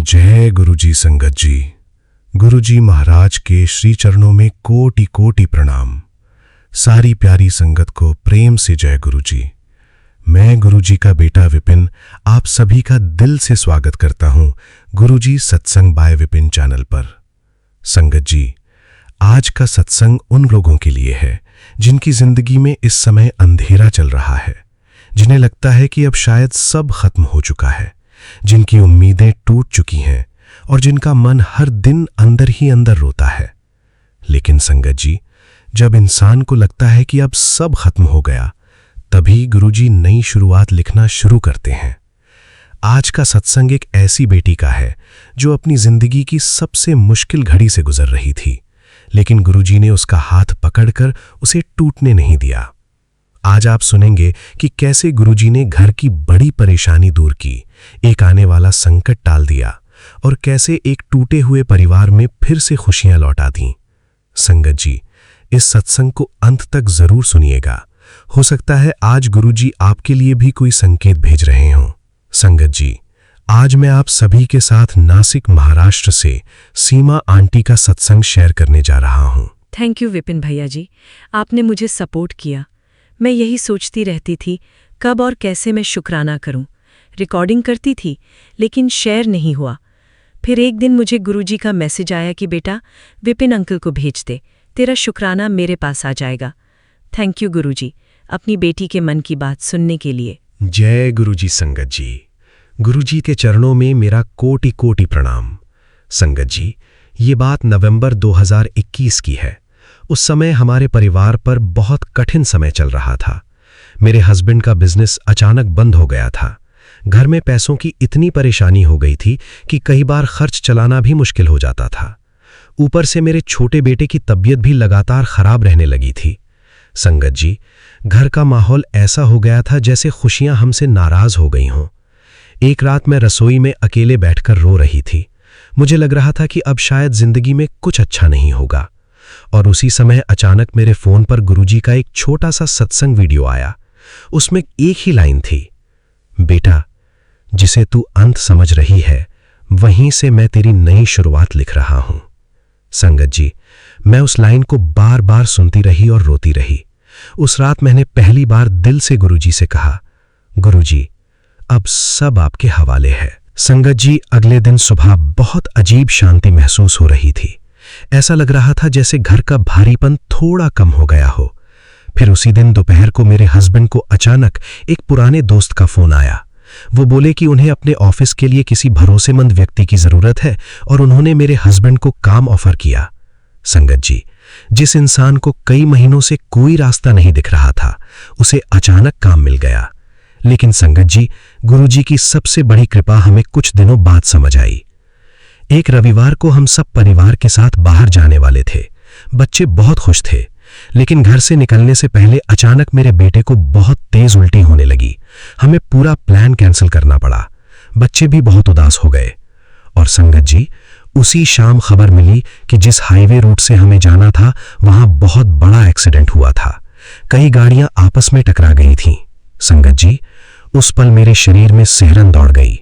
जय गुरुजी संगत जी। गुरुजी महाराज के श्री चरणों में कोटि कोटि प्रणाम। सारी प्यारी संगत को प्रेम से जय गुरुजी। मैं गुरुजी का बेटा विपिन आप सभी का दिल से स्वागत करता हूं गुरुजी सत्संग बाय विपिन चैनल पर। संगत जी, आज का सत्संग उन लोगों के लिए है जिनकी जिंदगी में इस समय अंधेरा चल रहा है, जिन्हें लगता है कि अब शायद सब खत्म हो चुका है, जिनकी उम्मीदें टूट चुकी हैं और जिनका मन हर दिन अंदर ही अंदर रोता है। लेकिन संगत जी, जब इंसान को लगता है कि अब सब खत्म हो गया, तभी गुरुजी नई शुरुआत लिखना शुरू करते हैं। आज का सत्संग एक ऐसी बेटी का है जो अपनी जिंदगी की सबसे मुश्किल घड़ी से गुजर रही थी, लेकिन गुरुजी ने उसका हाथ पकड़कर उसे टूटने नहीं दिया। आज आप सुनेंगे कि कैसे गुरुजी ने घर की बड़ी परेशानी दूर की, एक आने वाला संकट टाल दिया और कैसे एक टूटे हुए परिवार में फिर से खुशियां लौटा दीं। संगत जी, इस सत्संग को अंत तक जरूर सुनिएगा। हो सकता है आज गुरुजी आपके लिए भी कोई संकेत भेज रहे हों। संगत जी, आज मैं आप सभी के साथ नासिक महाराष्ट्र से सीमा आंटी का सत्संग शेयर करने जा रहा हूं। थैंक यू विपिन भैया जी, आपने मुझे सपोर्ट किया। मैं यही सोचती रहती थी कब और कैसे मैं शुक्राना करूं। रिकॉर्डिंग करती थी लेकिन शेयर नहीं हुआ। फिर एक दिन मुझे गुरुजी का मैसेज आया कि बेटा विपिन अंकल को भेज दे, तेरा शुक्राना मेरे पास आ जाएगा। थैंक यू गुरुजी, अपनी बेटी के मन की बात सुनने के लिए। जय गुरुजी संगत जी। गुरुजी के चरणों में मेरा कोटि कोटि प्रणाम। संगत जी, ये बात नवंबर 2021 की है। उस समय हमारे परिवार पर बहुत कठिन समय चल रहा था। मेरे हस्बैंड का बिजनेस अचानक बंद हो गया था। घर में पैसों की इतनी परेशानी हो गई थी कि कई बार खर्च चलाना भी मुश्किल हो जाता था। ऊपर से मेरे छोटे बेटे की तबीयत भी लगातार खराब रहने लगी थी। संगत जी, घर का माहौल ऐसा हो गया था जैसे खुशियां हमसे नाराज हो गई हों। एक रात मैं रसोई में अकेले बैठकर रो रही थी। मुझे लग रहा था कि अब शायद जिंदगी में कुछ अच्छा नहीं होगा। और उसी समय अचानक मेरे फोन पर गुरुजी का एक छोटा सा सत्संग वीडियो आया। उसमें एक ही लाइन थी, बेटा जिसे तू अंत समझ रही है वहीं से मैं तेरी नई शुरुआत लिख रहा हूं। संगत जी, मैं उस लाइन को बार बार सुनती रही और रोती रही। उस रात मैंने पहली बार दिल से गुरुजी से कहा, गुरुजी अब सब आपके हवाले है। संगत जी, अगले दिन सुबह बहुत अजीब शांति महसूस हो रही थी। ऐसा लग रहा था जैसे घर का भारीपन थोड़ा कम हो गया हो। फिर उसी दिन दोपहर को मेरे हस्बैंड को अचानक एक पुराने दोस्त का फोन आया। वो बोले कि उन्हें अपने ऑफिस के लिए किसी भरोसेमंद व्यक्ति की जरूरत है और उन्होंने मेरे हस्बैंड को काम ऑफर किया। संगत जी, जिस इंसान को कई महीनों से कोई रास्ता नहीं दिख रहा था, उसे अचानक काम मिल गया। लेकिन संगत जी, गुरुजी की सबसे बड़ी कृपा हमें कुछ दिनों बाद समझ आई। एक रविवार को हम सब परिवार के साथ बाहर जाने वाले थे। बच्चे बहुत खुश थे, लेकिन घर से निकलने से पहले अचानक मेरे बेटे को बहुत तेज उल्टी होने लगी। हमें पूरा प्लान कैंसिल करना पड़ा। बच्चे भी बहुत उदास हो गए। और संगत जी, उसी शाम खबर मिली कि जिस हाईवे रूट से हमें जाना था वहां बहुत बड़ा एक्सीडेंट हुआ था। कई गाड़ियां आपस में टकरा गई थीं। संगत जी, उस पल मेरे शरीर में सिहरन दौड़ गई।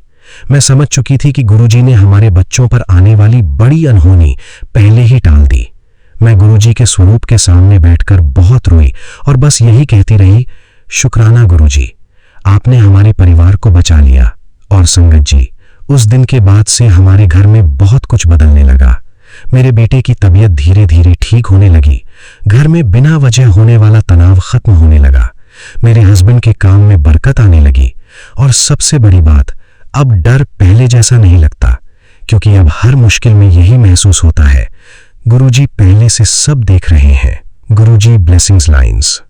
मैं समझ चुकी थी कि गुरुजी ने हमारे बच्चों पर आने वाली बड़ी अनहोनी पहले ही टाल दी। मैं गुरुजी के स्वरूप के सामने बैठकर बहुत रोई और बस यही कहती रही, शुक्राना गुरुजी, आपने हमारे परिवार को बचा लिया। और संगत जी, उस दिन के बाद से हमारे घर में बहुत कुछ बदलने लगा। मेरे बेटे की तबीयत धीरे धीरे ठीक होने लगी। घर में बिना वजह होने वाला तनाव खत्म होने लगा। मेरे हस्बैंड के काम में बरकत आने लगी। और सबसे बड़ी बात, अब डर पहले जैसा नहीं लगता, क्योंकि अब हर मुश्किल में यही महसूस होता है, गुरुजी पहले से सब देख रहे हैं। गुरुजी ब्लेसिंग्स लाइन्स,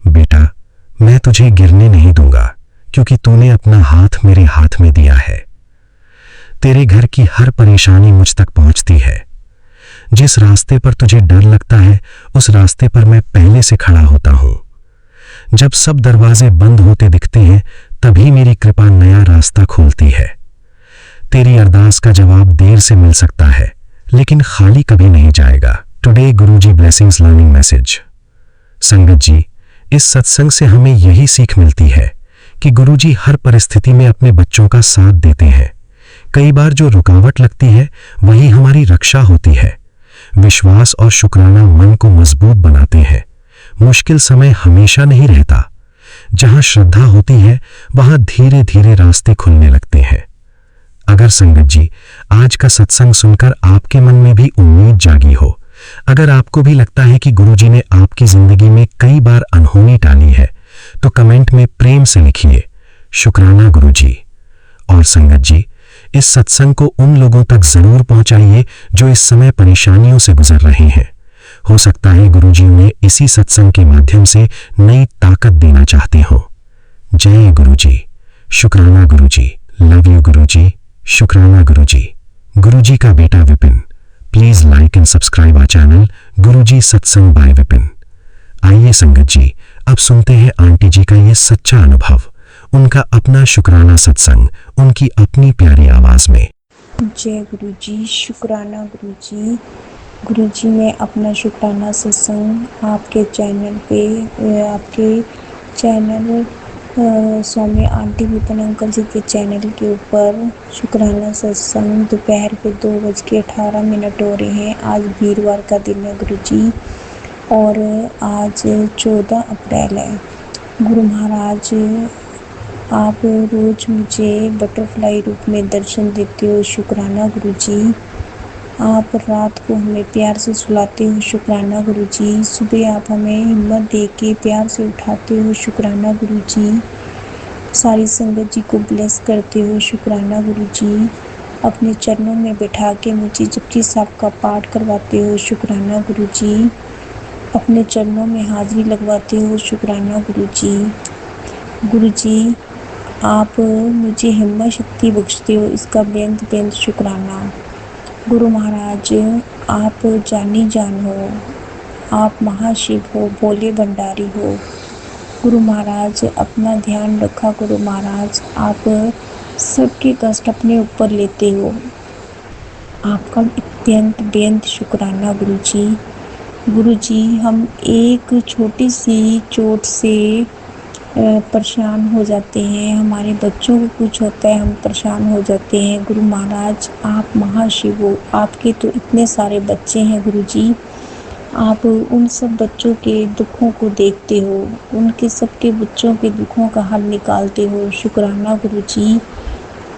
बेटा मैं तुझे गिरने नहीं दूंगा क्योंकि तूने अपना हाथ मेरे हाथ में दिया है। तेरे घर की हर परेशानी मुझ तक पहुंचती है। जिस रास्ते पर तुझे डर लगता है उस रास्ते पर मैं पहले से खड़ा होता हूं। जब सब दरवाजे बंद होते दिखते हैं तभी मेरी कृपा नया रास्ता खोलती है। तेरी अरदास का जवाब देर से मिल सकता है लेकिन खाली कभी नहीं जाएगा। टुडे गुरुजी ब्लेसिंग्स लर्निंग मैसेज। संगत जी, इस सत्संग से हमें यही सीख मिलती है कि गुरुजी हर परिस्थिति में अपने बच्चों का साथ देते हैं, कई बार जो रुकावट लगती है वही हमारी रक्षा होती है। विश्वास और शुक्राना मन को मजबूत बनाते हैं। मुश्किल समय हमेशा नहीं रहता। जहां श्रद्धा होती है वहां धीरे धीरे रास्ते खुलने लगते हैं। अगर संगत जी आज का सत्संग सुनकर आपके मन में भी उम्मीद जागी हो, अगर आपको भी लगता है कि गुरुजी ने आपकी जिंदगी में कई बार अनहोनी टाली है, तो कमेंट में प्रेम से लिखिए शुक्राना गुरुजी। और संगत जी इस सत्संग को उन लोगों तक जरूर पहुंचाइए जो इस समय परेशानियों से गुजर रहे हैं। हो सकता है गुरुजी उन्हें इसी सत्संग के माध्यम से नई ताकत देना चाहते हो। जय गुरुजी। शुक्राना गुरुजी। लव यू गुरुजी। शुक्राना गुरुजी। गुरुजी का बेटा Vipin. Please like and subscribe our channel Guruji Satsang by Vipin. आइए संगत जी अब सुनते हैं आंटी जी का ये सच्चा अनुभव, उनका अपना शुक्राना सत्संग, उनकी अपनी प्यारी आवाज में। जय गुरुजी। शुक्राना गुरुजी। गुरुजी मैं अपना शुक्राना सत्संग आपके चैनल पे, आपके चैनल स्वामी आंटी विपिन अंकल जी के चैनल के ऊपर शुक्राना सत्संग दोपहर के 2:18 हो रहे हैं। आज वीरवार का दिन है गुरुजी और आज 14 अप्रैल है। गुरु महाराज आप रोज मुझे बटरफ्लाई रूप में दर्शन देते हो, शुक्राना गुरुजी। आप रात को हमें प्यार से सुलाते हो, शुक्राना गुरुजी। सुबह आप हमें हिम्मत दे के प्यार से उठाते हो, शुक्राना गुरुजी। सारी संगत जी को ब्लेस करते हो, शुक्राना गुरुजी। अपने चरणों में बैठा के मुझे जपजी साहब का पाठ करवाते हो, शुक्राना गुरुजी। अपने चरणों में हाजिरी लगवाते हो, शुक्राना गुरुजी। गुरुजी आप मुझे हिम्मत शक्ति बख्शते हो, इसका बेंत बेंत शुक्राना। गुरु महाराज आप जानी जान हो, आप महाशिव हो, भोले भंडारी हो। गुरु महाराज अपना ध्यान रखा। गुरु महाराज आप सबके कष्ट अपने ऊपर लेते हो, आपका अत्यंत बेंत शुक्राना गुरुजी। गुरुजी हम एक छोटी सी चोट से परेशान हो जाते हैं, हमारे बच्चों को कुछ होता है हम परेशान हो जाते हैं। गुरु महाराज आप महाशिव हो, आपके तो इतने सारे बच्चे हैं गुरुजी। आप उन सब बच्चों के दुखों को देखते हो, उनके सबके बच्चों के दुखों का हल निकालते हो, शुक्राना गुरुजी।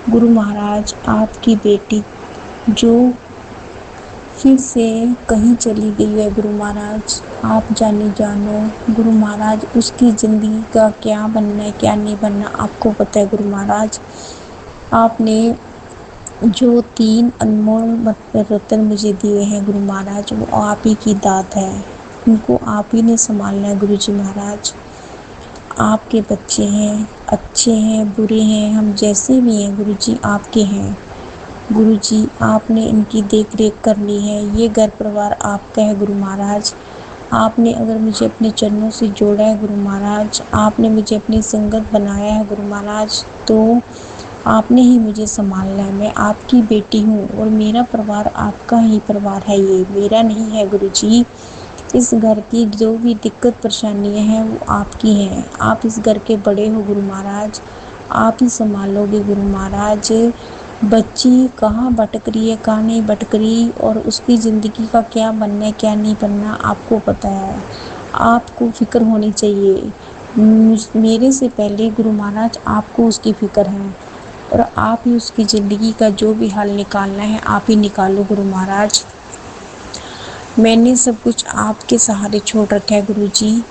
गुरु महाराज आपकी बेटी जो फिर से कहीं चली गई है, गुरु महाराज आप जाने जानो। गुरु महाराज उसकी ज़िंदगी का क्या बनना है क्या नहीं बनना आपको पता है। गुरु महाराज आपने जो 3 अनमोल रत्न मुझे दिए हैं गुरु महाराज, वो आप ही की दात है, उनको आप ही ने संभालना है गुरु जी महाराज। आपके बच्चे हैं, अच्छे हैं बुरे हैं, हम जैसे भी हैं गुरु जी आपके हैं। गुरुजी आपने इनकी देख रेख करनी है, ये घर परिवार आपका है गुरु महाराज। आपने अगर मुझे अपने चरणों से जोड़ा है गुरु महाराज, आपने मुझे अपनी संगत बनाया है गुरु महाराज, तो आपने ही मुझे संभालना है। मैं आपकी बेटी हूँ और मेरा परिवार आपका ही परिवार है, ये मेरा नहीं है गुरुजी। इस घर की जो भी दिक्कत परेशानियाँ हैं वो आपकी हैं, आप इस घर के बड़े हो गुरु महाराज, आप ही संभालोगे गुरु महाराज। बच्ची कहाँ भटक रही है कहाँ नहीं भटक रही और उसकी ज़िंदगी का क्या बनना है क्या नहीं बनना आपको पता है, आपको फ़िक्र होनी चाहिए। मेरे से पहले गुरु महाराज आपको उसकी फ़िक्र है और आप ही उसकी ज़िंदगी का जो भी हल निकालना है आप ही निकालो गुरु महाराज। मैंने सब कुछ आपके सहारे छोड़ रखा है गुरुजी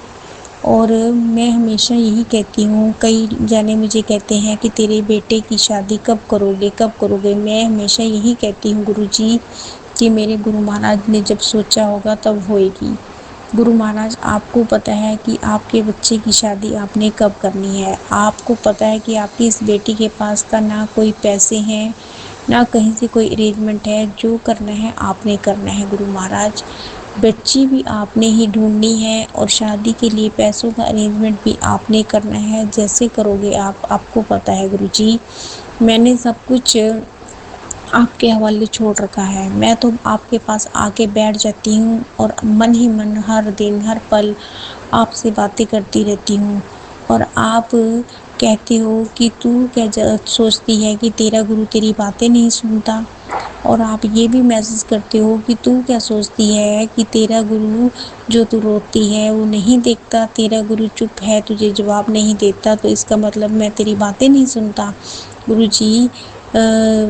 और मैं हमेशा यही कहती हूँ, कई जाने मुझे कहते हैं कि तेरे बेटे की शादी कब करोगे। मैं हमेशा यही कहती हूँ गुरुजी कि मेरे गुरु महाराज ने जब सोचा होगा तब होएगी। गुरु महाराज आपको पता है कि आपके बच्चे की शादी आपने कब करनी है, आपको पता है कि आपकी इस बेटी के पास का ना कोई पैसे हैं ना कहीं से कोई अरेंजमेंट है, जो करना है आपने करना है गुरु महाराज। बच्ची भी आपने ही ढूंढनी है और शादी के लिए पैसों का अरेंजमेंट भी आपने करना है, जैसे करोगे आप, आपको पता है गुरुजी। मैंने सब कुछ आपके हवाले छोड़ रखा है, मैं तो आपके पास आके बैठ जाती हूँ और मन ही मन हर दिन हर पल आपसे बातें करती रहती हूँ और आप कहते हो कि तू क्या सोचती है कि तेरा गुरु तेरी बातें नहीं सुनता, और आप ये भी मैसेज करते हो कि तू क्या सोचती है कि तेरा गुरु जो तू रोती है वो नहीं देखता, तेरा गुरु चुप है तुझे जवाब नहीं देता, तो इसका मतलब मैं तेरी बातें नहीं सुनता। गुरुजी,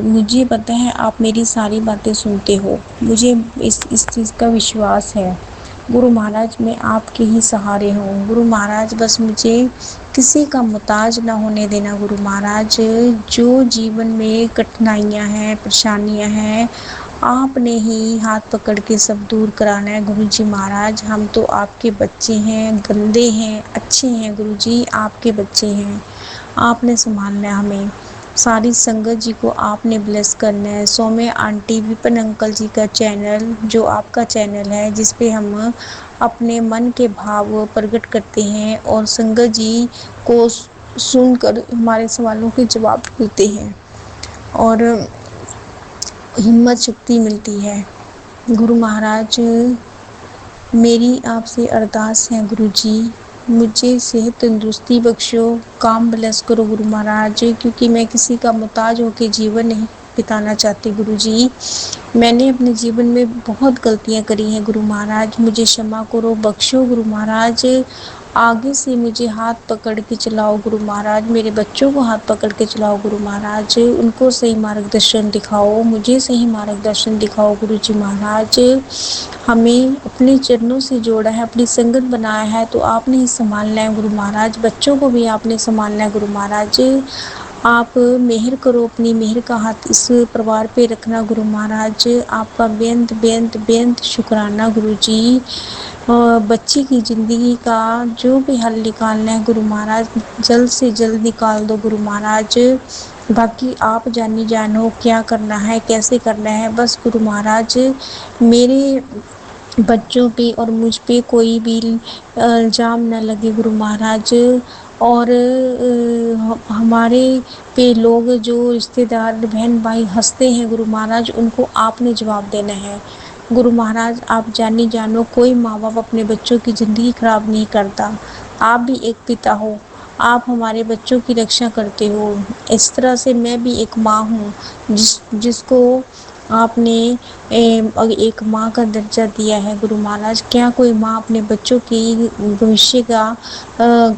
मुझे पता है आप मेरी सारी बातें सुनते हो, मुझे इस चीज़ का विश्वास है। गुरु महाराज मैं आपके ही सहारे हूँ। गुरु महाराज बस मुझे किसी का मुताज ना होने देना। गुरु महाराज, जो जीवन में कठिनाइयाँ हैं, परेशानियाँ हैं, आपने ही हाथ पकड़ के सब दूर कराना है। गुरु जी महाराज, हम तो आपके बच्चे हैं, गंदे हैं, अच्छे हैं। गुरु जी आपके बच्चे हैं, आपने संभालना है हमें। सारी संगत जी को आपने ब्लेस करना है। सौम्य आंटी, विपिन अंकल जी का चैनल, जो आपका चैनल है जिस पे हम अपने मन के भाव प्रकट करते हैं और संगत जी को सुनकर हमारे सवालों के जवाब मिलते हैं और हिम्मत शक्ति मिलती है। गुरु महाराज, मेरी आपसे अरदास है गुरु जी, मुझे सेहत तंदुरुस्ती बख्शो, काम ब्लेस करो गुरु महाराज, क्योंकि मैं किसी का मुताज होकर जीवन नहीं बिताना चाहती। गुरु जी, मैंने अपने जीवन में बहुत गलतियां करी हैं गुरु महाराज, मुझे क्षमा करो, बख्शो गुरु महाराज। आगे से मुझे हाथ पकड़ के चलाओ गुरु महाराज, मेरे बच्चों को हाथ पकड़ के चलाओ गुरु महाराज, उनको सही मार्गदर्शन दिखाओ, मुझे सही मार्गदर्शन दिखाओ गुरु जी महाराज। हमें अपने चरणों से जोड़ा है, अपनी संगत बनाया है, तो आपने ही संभालना है गुरु महाराज, बच्चों को भी आपने संभालना है गुरु महाराज। आप मेहर करो, अपनी मेहर का हाथ इस परिवार पे रखना गुरु महाराज। आपका बेंत बेंत बेंत शुक्राना गुरु जी। बच्ची की ज़िंदगी का जो भी हल निकालना है गुरु महाराज, जल्द से जल्द निकाल दो गुरु महाराज। बाकी आप जानी जानो क्या करना है, कैसे करना है, बस गुरु महाराज मेरे बच्चों पे और मुझ पे कोई भी इल्ज़ाम न लगे गुरु महाराज। और हमारे पे लोग जो रिश्तेदार बहन भाई हंसते हैं गुरु महाराज, उनको आपने जवाब देना है गुरु महाराज। आप जानी जानो कोई माँ बाप अपने बच्चों की ज़िंदगी खराब नहीं करता, आप भी एक पिता हो, आप हमारे बच्चों की रक्षा करते हो। इस तरह से मैं भी एक माँ हूँ जिसको आपने एक माँ का दर्जा दिया है गुरु महाराज। क्या कोई माँ अपने बच्चों की भविष्य का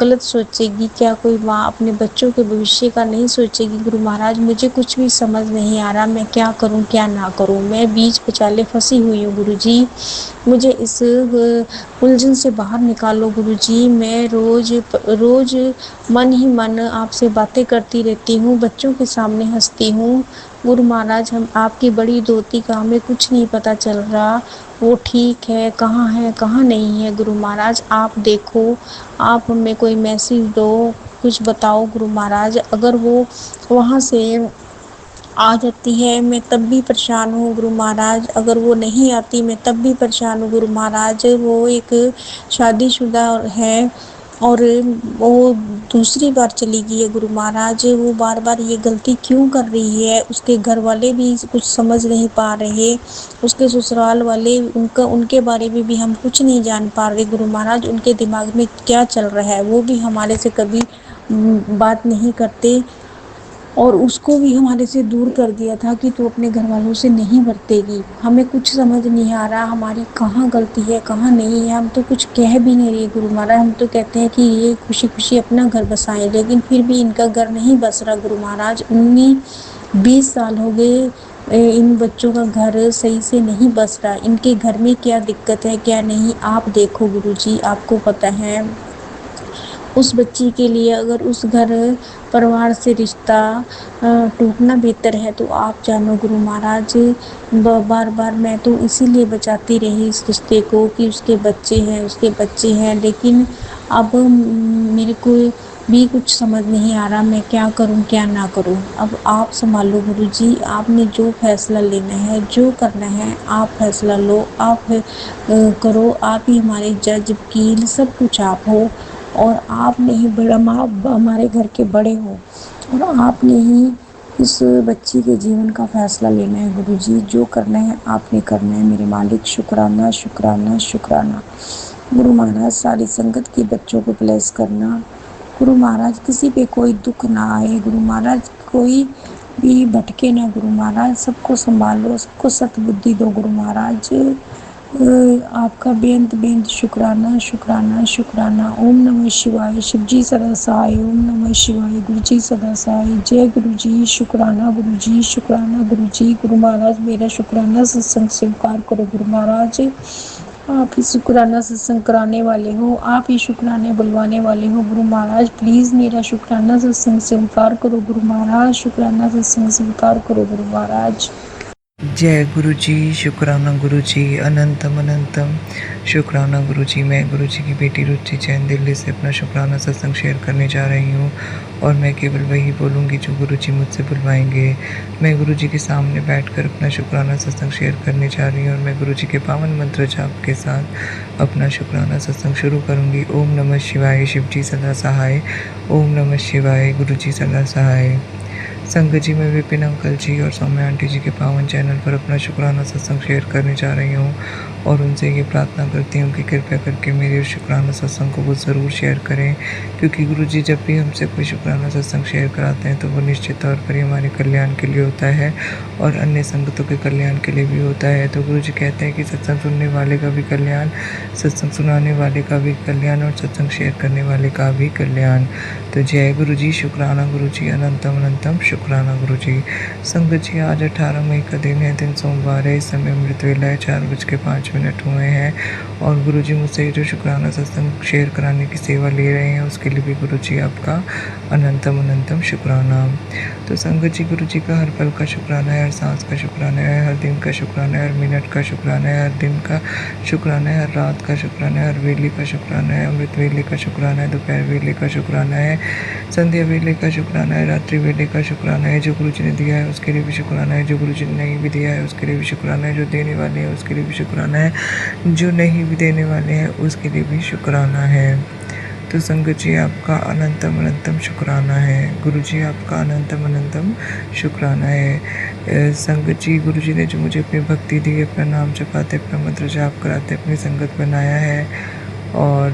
गलत सोचेगी? क्या कोई माँ अपने बच्चों के भविष्य का नहीं सोचेगी गुरु महाराज? मुझे कुछ भी समझ नहीं आ रहा, मैं क्या करूँ क्या ना करूँ, मैं बीच बिचाले फंसी हुई हूँ गुरु जी। मुझे इस उलझन से बाहर निकालो गुरु जी। मैं रोज मन ही मन आपसे बातें करती रहती हूँ, बच्चों के सामने हंसती हूँ गुरु महाराज। हम आपकी बड़ी दोती का हमें कुछ नहीं पता चल रहा, वो ठीक है कहाँ नहीं है गुरु महाराज। आप देखो, आप हमें कोई मैसेज दो, कुछ बताओ गुरु महाराज। अगर वो वहाँ से आ जाती है मैं तब भी परेशान हूँ गुरु महाराज, अगर वो नहीं आती मैं तब भी परेशान हूँ गुरु महाराज। वो एक शादीशुदा है और वो दूसरी बार चली गई है गुरु महाराज। वो बार बार ये गलती क्यों कर रही है, उसके घर वाले भी कुछ समझ नहीं पा रहे, उसके ससुराल वाले, उनके बारे में भी हम कुछ नहीं जान पा रहे गुरु महाराज। उनके दिमाग में क्या चल रहा है, वो भी हमारे से कभी बात नहीं करते और उसको भी हमारे से दूर कर दिया था कि तू अपने घर वालों से नहीं बरतेगी। हमें कुछ समझ नहीं आ रहा हमारी कहाँ गलती है कहाँ नहीं है, हम तो कुछ कह भी नहीं रहे गुरु महाराज। हम तो कहते हैं कि ये खुशी खुशी अपना घर बसाएं, लेकिन फिर भी इनका घर नहीं बस रहा गुरु महाराज। 19-20 साल हो गए इन बच्चों का घर सही से नहीं बस रहा, इनके घर में क्या दिक्कत है क्या नहीं आप देखो गुरु जी, आपको पता है। उस बच्ची के लिए अगर उस घर परिवार से रिश्ता टूटना बेहतर है तो आप जानो गुरु महाराज। बार बार मैं तो इसीलिए बचाती रही इस रिश्ते को कि उसके बच्चे हैं, लेकिन अब मेरे को भी कुछ समझ नहीं आ रहा मैं क्या करूं क्या ना करूं। अब आप संभालो गुरु जी, आपने जो फैसला लेना है जो करना है आप फैसला लो, आप करो, आप ही हमारे जज वकील सब कुछ आप हो और आपने ही बड़ा आप हमारे घर के बड़े हो और आपने ही इस बच्ची के जीवन का फैसला लेना है गुरु जी। जो करना है आपने करना है मेरे मालिक। शुक्राना शुक्राना शुक्राना गुरु महाराज। सारी संगत के बच्चों को ब्लेस करना, गुरु महाराज किसी पे कोई दुख ना आए, गुरु महाराज कोई भी भटके ना, गुरु महाराज सबको संभालो, सबको सतबुद्धि दो गुरु महाराज। आपका बेंत बेंत शुक्राना शुक्राना शुक्राना। ओम नमः शिवाय, शिव जी सदा सहाय। ओम नमः शिवाय, गुरु जी सदा सहाय। जय गुरु जी, शुक्राना गुरु जी, शुक्राना गुरु जी। गुरु महाराज मेरा शुक्राना सत्संग स्वीकार करो गुरु महाराज। आप ही शुक्राना सत्संग कराने वाले हो, आप ही शुक्राने बुलवाने वाले हो गुरु महाराज। प्लीज़ मेरा शुक्राना सत्संग स्वीकार करो गुरु महाराज, शुक्राना सत्संग स्वीकार करो गुरु महाराज। जय गुरु जी, शुक्राना गुरु जी, अनंतम अनंतम शुक्राना गुरु जी। मैं गुरु जी की बेटी रुचि जैन दिल्ली से अपना शुक्राना सत्संग शेयर करने जा रही हूँ और मैं केवल वही बोलूँगी जो गुरु जी मुझसे बुलवाएंगे। मैं गुरु जी के सामने बैठकर अपना शुक्राना सत्संग शेयर करने जा रही हूँ और मैं गुरु जी के पावन मंत्र जाप के साथ अपना शुक्राना सत्संग शुरू करूँगी। ओम नमः शिवाय, शिव जी सदा सहाय। ओम नमः शिवाय, गुरु जी सदा सहाय। संगत जी, मैं विपिन अंकल जी और सौम्या आंटी जी के पावन चैनल पर अपना शुक्राना सत्संग शेयर करने जा रही हूँ और उनसे ये प्रार्थना करती हूँ कि कृपया करके मेरे शुक्राना सत्संग को वो ज़रूर शेयर करें, क्योंकि गुरु जी जब भी हमसे कोई शुक्राना सत्संग शेयर कराते हैं तो वो निश्चित तौर पर हमारे कल्याण के लिए होता है और अन्य संगतों के कल्याण के लिए भी होता है। तो गुरु जी कहते हैं कि सत्संग सुनने वाले का भी कल्याण, सत्संग सुनाने वाले का भी कल्याण और सत्संग शेयर करने वाले का भी कल्याण। तो जय गुरु जी, शुक्राना गुरु जी, अनंतम अनंतम शुक्राना गुरु जी। संगत जी, आज 18 मई का दिन है, दिन सोमवार है। इस समय अमृत वेला है, 4:05 हुए हैं और गुरु जी मुझसे जो शुक्राना सत्संग शेयर कराने की सेवा ले रहे हैं उसके लिए भी गुरु जी आपका अनंतम अनंतम शुक्राना। तो संगत जी, गुरु जी का हर पल का शुक्राना है, हर सांस का शुक्राना है, हर दिन का शुक्राना है, हर मिनट का शुक्राना है, हर दिन का शुक्राना है, हर रात का शुक्राना है, हर वेले का शुक्राना है, अमृत वेले का शुक्राना है, दोपहर वेले का शुक्राना है, संध्या वेले का शुक्राना है, रात्रि वेले का शुक्राना है। जो गुरु जी ने दिया है उसके लिए भी शुक्राना है, जो गुरु जी ने नहीं भी दिया है उसके लिए भी शुक्राना है, जो देने वाले हैं उसके लिए भी शुक्राना है, जो नहीं भी देने वाले हैं उसके लिए भी शुक्राना है। तो संगत जी, आपका अनंतम अनंतम शुक्राना है। गुरु जी आपका अनंतम अनंतम शुक्राना है। संगत जी, गुरु जी ने जो मुझे अपनी भक्ति दी, अपना नाम जपाते, अपना मंत्र जाप कराते, अपनी संगत बनाया है और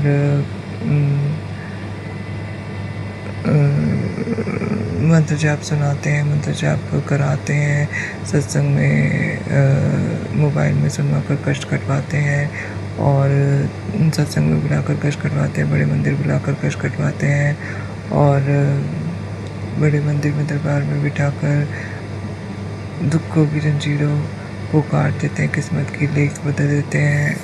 मंत्र जाप सुनाते हैं, मंत्र जाप कराते हैं, सत्संग में मोबाइल में सुनवा कर कष्ट कटवाते हैं और सत्संग में बुलाकर कष्ट कटवाते हैं, बड़े मंदिर बुलाकर कष्ट कटवाते हैं और बड़े मंदिर में दरबार में बिठाकर दुख को भी जंजीरों को काट देते हैं, किस्मत की लेख बदल देते हैं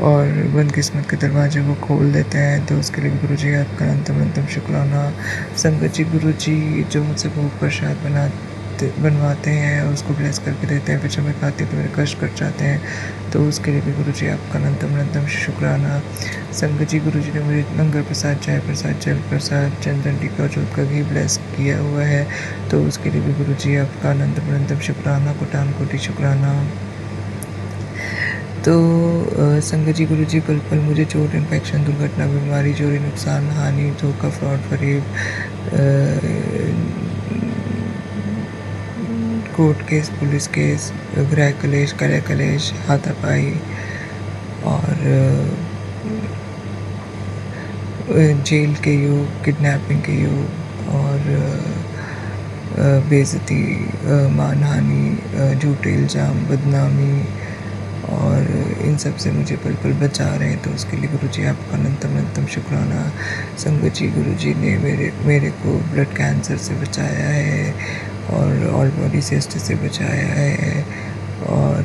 और बंद किस्मत के दरवाजे को खोल देते हैं। तो उसके लिए गुरु जी आपका अनंतम अनंतम शुक्राना। संगत जी, गुरु जी जो मुझसे भोग प्रसाद बनवाते हैं उसको ब्लेस करके देते हैं, फिर जब मैं खाती तो मेरे कष्ट कट जाते हैं, तो उसके लिए भी गुरु जी आपका अनंतम अनंतम शुक्राना। संगत जी, गुरु जी ने मुझे लंगर प्रसाद, चाय प्रसाद, जल प्रसाद, चंदन टीका, जोत का घी ब्लेस किया हुआ है, तो उसके लिए भी गुरु जी आपका अनंतम अनंतम शुक्राना, कोटान कोटि शुक्राना। तो संगत जी, गुरु जी पल पल मुझे चोट, इन्फेक्शन, दुर्घटना, बीमारी, चोरी, नुकसान, हानि, धोखा, फ्रॉड, फरेब, कोर्ट केस, पुलिस केस, गृह कलेश, कलह कलेश, हाथापाई और जेल के योग, किडनैपिंग के योग और बेइज्जती, मानहानि, झूठे इल्ज़ाम, बदनामी और इन सब से मुझे पल पल बचा रहे हैं, तो उसके लिए गुरु जी आपका अनंतम अनंतम शुक्राना। संगत जी, गुरु जी ने मेरे को ब्लड कैंसर से बचाया है और ऑल बॉडी सिस्ट से बचाया है और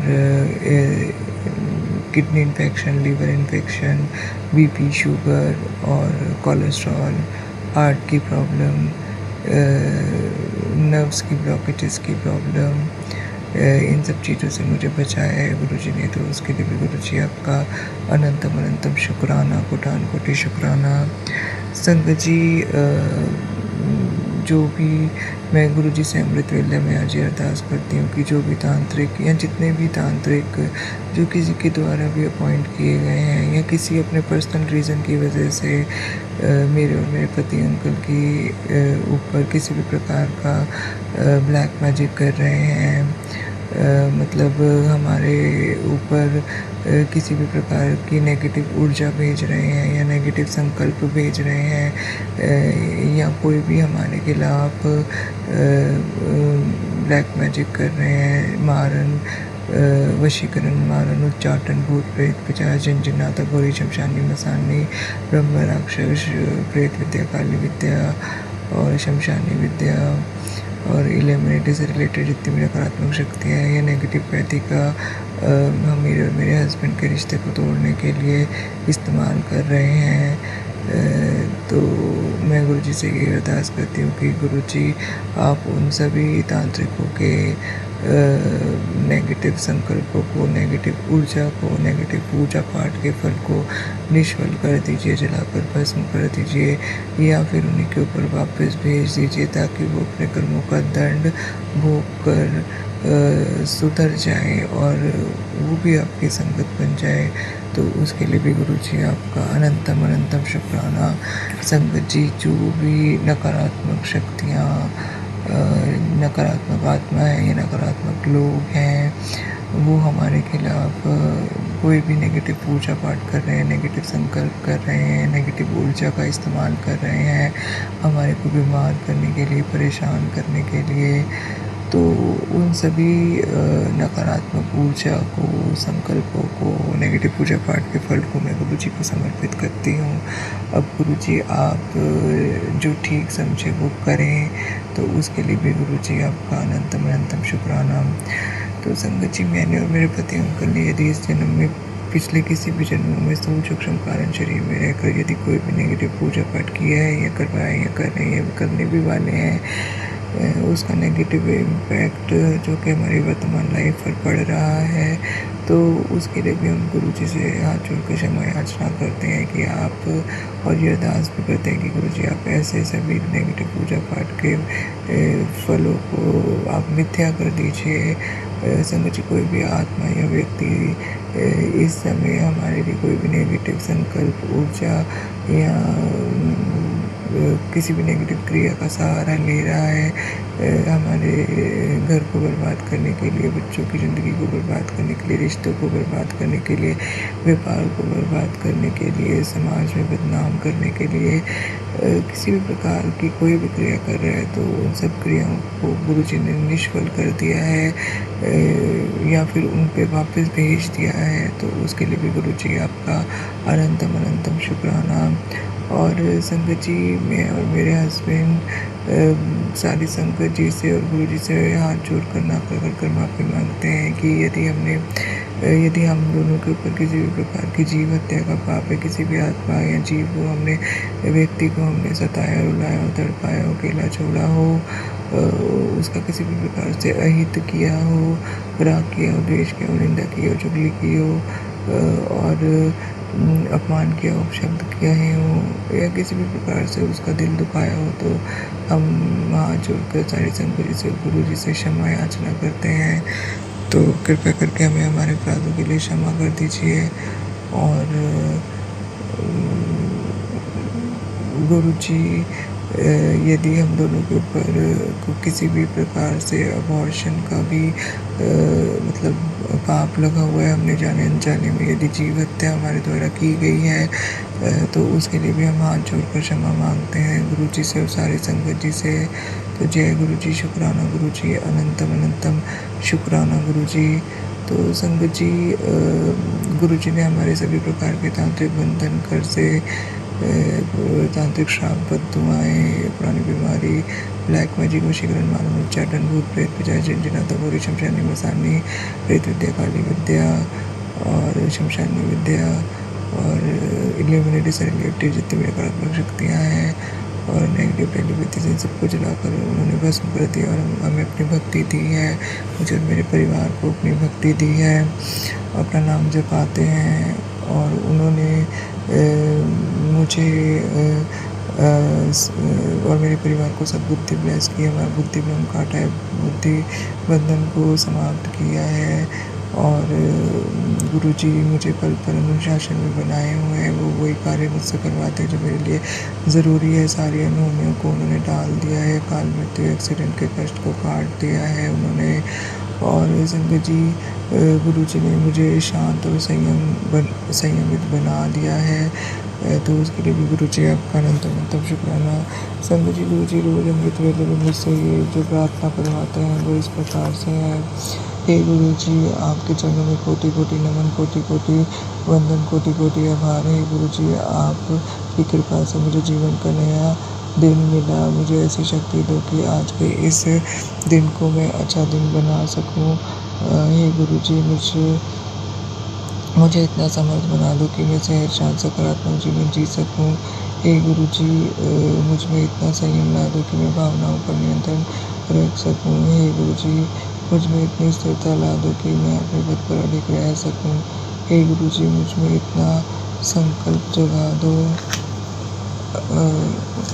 kidney infection, liver infection, BP, sugar और कोलेस्ट्रॉल, हार्ट की प्रॉब्लम, नर्व्स की ब्लॉकेजेस की प्रॉब्लम, इन सब चीज़ों से मुझे बचाया है गुरु जी ने, तो उसके लिए भी गुरु जी आपका अनंतम अनंतम शुक्राना, कोटान कोटि शुक्राना। संगत जी, जो भी मैं गुरु जी से अमृत वेले में आज अरदास करती हूँ कि जो भी तांत्रिक या जितने भी तांत्रिक जो किसी के द्वारा भी अपॉइंट किए गए हैं या किसी अपने पर्सनल रीज़न की वजह से मेरे और मेरे पति अंकल की ऊपर किसी भी प्रकार का ब्लैक मैजिक कर रहे हैं मतलब हमारे ऊपर किसी भी प्रकार की नेगेटिव ऊर्जा भेज रहे हैं या नेगेटिव संकल्प भेज रहे हैं, या कोई भी हमारे खिलाफ ब्लैक मैजिक कर रहे हैं, मारन, वशीकरण, मारन, उच्चाटन, भूत प्रेत, पिशाच, जिनजिनाता, घोरी, शमशानी, मसानी, ब्रह्म, राक्षस, प्रेत विद्या, काली विद्या और शमशानी विद्या और इल्यूमिनेटी से रिलेटेड जितनी भी नकारात्मक शक्तियाँ हैं या नेगेटिव पैथी का हम मेरे और मेरे हस्बैंड के रिश्ते को तोड़ने के लिए इस्तेमाल कर रहे हैं। तो मैं गुरुजी से ये अरदास करती हूँ कि गुरुजी आप उन सभी तांत्रिकों के नेगेटिव संकल्पों को, नेगेटिव ऊर्जा को, नेगेटिव पूजा पाठ के फल को निष्फल कर दीजिए, जलाकर भस्म कर दीजिए या फिर उन्हीं के ऊपर वापस भेज दीजिए ताकि वो अपने कर्मों का दंड भोग कर सुधर जाए और वो भी आपकी संगत बन जाए। तो उसके लिए भी गुरुजी आपका अनंतम अनंतम शुक्राना। संगत जी, जो भी नकारात्मक शक्तियाँ, नकारात्मक आत्माएँ या नकारात्मक लोग हैं वो हमारे खिलाफ कोई भी नेगेटिव पूजा पाठ कर रहे हैं, नेगेटिव संकल्प कर रहे हैं, नेगेटिव ऊर्जा का इस्तेमाल कर रहे हैं हमारे को बीमार करने के लिए, परेशान करने के लिए, तो उन सभी नकारात्मक ऊर्जा को, संकल्पों को, नेगेटिव पूजा पाठ के फल को मैं गुरुजी को समर्पित करती हूँ। अब गुरुजी आप जो ठीक समझे वो करें, तो उसके लिए भी गुरुजी आपका अनंतम अनंतम शुक्राना। तो संगत जी, मैंने और मेरे पति अंकल ने यदि इस जन्म में, पिछले किसी भी जन्मों में स्थूल सूक्ष्म कारण शरीर में रहकर यदि कोई भी नेगेटिव पूजा पाठ किया है या करवाया या कर रहे हैं या करने भी वाले हैं, उसका नेगेटिव इम्पैक्ट जो कि हमारी वर्तमान लाइफ पर पड़ रहा है, तो उसके लिए भी हम गुरुजी से हाथ जोड़ कर क्षमा याचना करते हैं कि आप, और ये अरदास भी करते हैं कि गुरुजी आप ऐसे सभी नेगेटिव पूजा पाठ के फलों को आप मिथ्या कर दीजिए। संगत जी, कोई भी आत्मा या व्यक्ति इस समय हमारे लिए कोई भी नेगेटिव संकल्प, ऊर्जा या किसी भी नेगेटिव क्रिया का सहारा ले रहा है, हमारे घर को बर्बाद करने के लिए, बच्चों की ज़िंदगी को बर्बाद करने के लिए, रिश्तों को बर्बाद करने के लिए, व्यापार को बर्बाद करने के लिए, समाज में बदनाम करने के लिए, किसी भी प्रकार की कोई भी क्रिया कर रहा है, तो उन सब क्रियाओं को गुरुजी ने निष्फल कर दिया है या फिर उन पे वापस भेज दिया है। तो उसके लिए भी गुरुजी आपका अनंतम अनंतम शुक्राना। और संगत जी, मैं और मेरे हस्बैंड सारी संगत जी से और गुरुजी से हाथ जोड़ कर ना कर माफ़ी मांगते हैं कि यदि हम दोनों के ऊपर किसी भी प्रकार की जीव हत्या का पाप है, किसी भी आत्मा या जीव को हमने, व्यक्ति को हमने सताया, रुलाया और तड़पाया, अकेला छोड़ा हो, उसका किसी भी प्रकार से अहित किया हो, राग किया हो, द्वेष किया हो, निंदा की हो, चुगली की हो और अपमान किया हो, शब्द कहे हो या किसी भी प्रकार से उसका दिल दुखाया हो, तो हम हाथ जोड़कर सारी संगत जी से, गुरु जी से क्षमा याचना करते हैं। तो कृपया करके हमें हमारे अपराधों के लिए क्षमा कर दीजिए। और गुरु जी, यदि हम दोनों के ऊपर किसी भी प्रकार से अबॉर्शन का भी मतलब पाप लगा हुआ है, हमने जाने अनजाने में यदि जीव हत्या हमारे द्वारा की गई है, तो उसके लिए भी हम हाथ जोड़कर क्षमा मांगते हैं गुरु जी से और सारी संगत जी से। तो जय गुरु जी, शुक्राना गुरु जी, अनंतम अनंतम शुक्राना गुरु जी। तो संगत जी, गुरु जी ने हमारे सभी प्रकार के तांत्रिक बंधन, कर से तांत्रिक श्राप, बद्दुआएँ, पुरानी बीमारी, ब्लैक मैजिक, वशीकरण, मारण, उच्चाटन, भूत प्रेत, पिशाच, जिनजिनाता, घोरी, शमशानी, मसानी, प्रेत विद्या, काली विद्या और शमशानी विद्या और इल्यूमिनेटी से रिलेटेड जितनी भी नकारात्मक शक्तियाँ हैं और नेगेटिव टेलीपैथी से सबको जलाकर उन्होंने भस्म कर दिया और हमें अपनी भक्ति दी है, मुझे और मेरे परिवार को अपनी भक्ति दी है, अपना नाम जपाते हैं। और उन्होंने मुझे और मेरे परिवार को सब बुद्धि ब्लेस की, हमारा बुद्धि भ्रम काटा है, बुद्धि बंधन को समाप्त किया है। और गुरुजी मुझे पल पल अनुशासन में बनाए हुए हैं, वो वही कार्य मुझसे करवाते हैं जो मेरे लिए ज़रूरी है। सारी अनहोनियों को उन्होंने टाल दिया है, काल मृत्यु एक्सीडेंट के कष्ट को काट दिया है उन्होंने। और संगत जी गुरु जी ने मुझे शांत और संयमित बना दिया है। तो उसके लिए भी गुरु जी आपका अनंत शुक्राना। संगत जी गुरु जी रोज़ अमृत वेले में मुझसे ये जो प्रार्थना करवाते हैं वो इस प्रकार से है। हे गुरु जी, आपके चरणों में कोटि कोटि नमन, कोटि कोटि वंदन, कोटि कोटि आभार। हे गुरु जी, आपकी कृपा से मुझे जीवन का नया दिन मिला। मुझे ऐसी शक्ति दो कि आज के इस दिन को मैं अच्छा दिन बना सकूं। हे गुरु जी, मुझे इतना समर्थ बना दो कि मैं सहज शांत सकारात्मक जीवन जी सकूं। हे गुरु जी, मुझ में इतना संयम ला दो कि मैं भावनाओं पर नियंत्रण रख सकूं। हे गुरु जी, मुझ में इतनी स्थिरता ला दो कि मैं अपने पद पर अडिग रह सकूं। हे गुरु जी, मुझ में इतना संकल्प जगा दो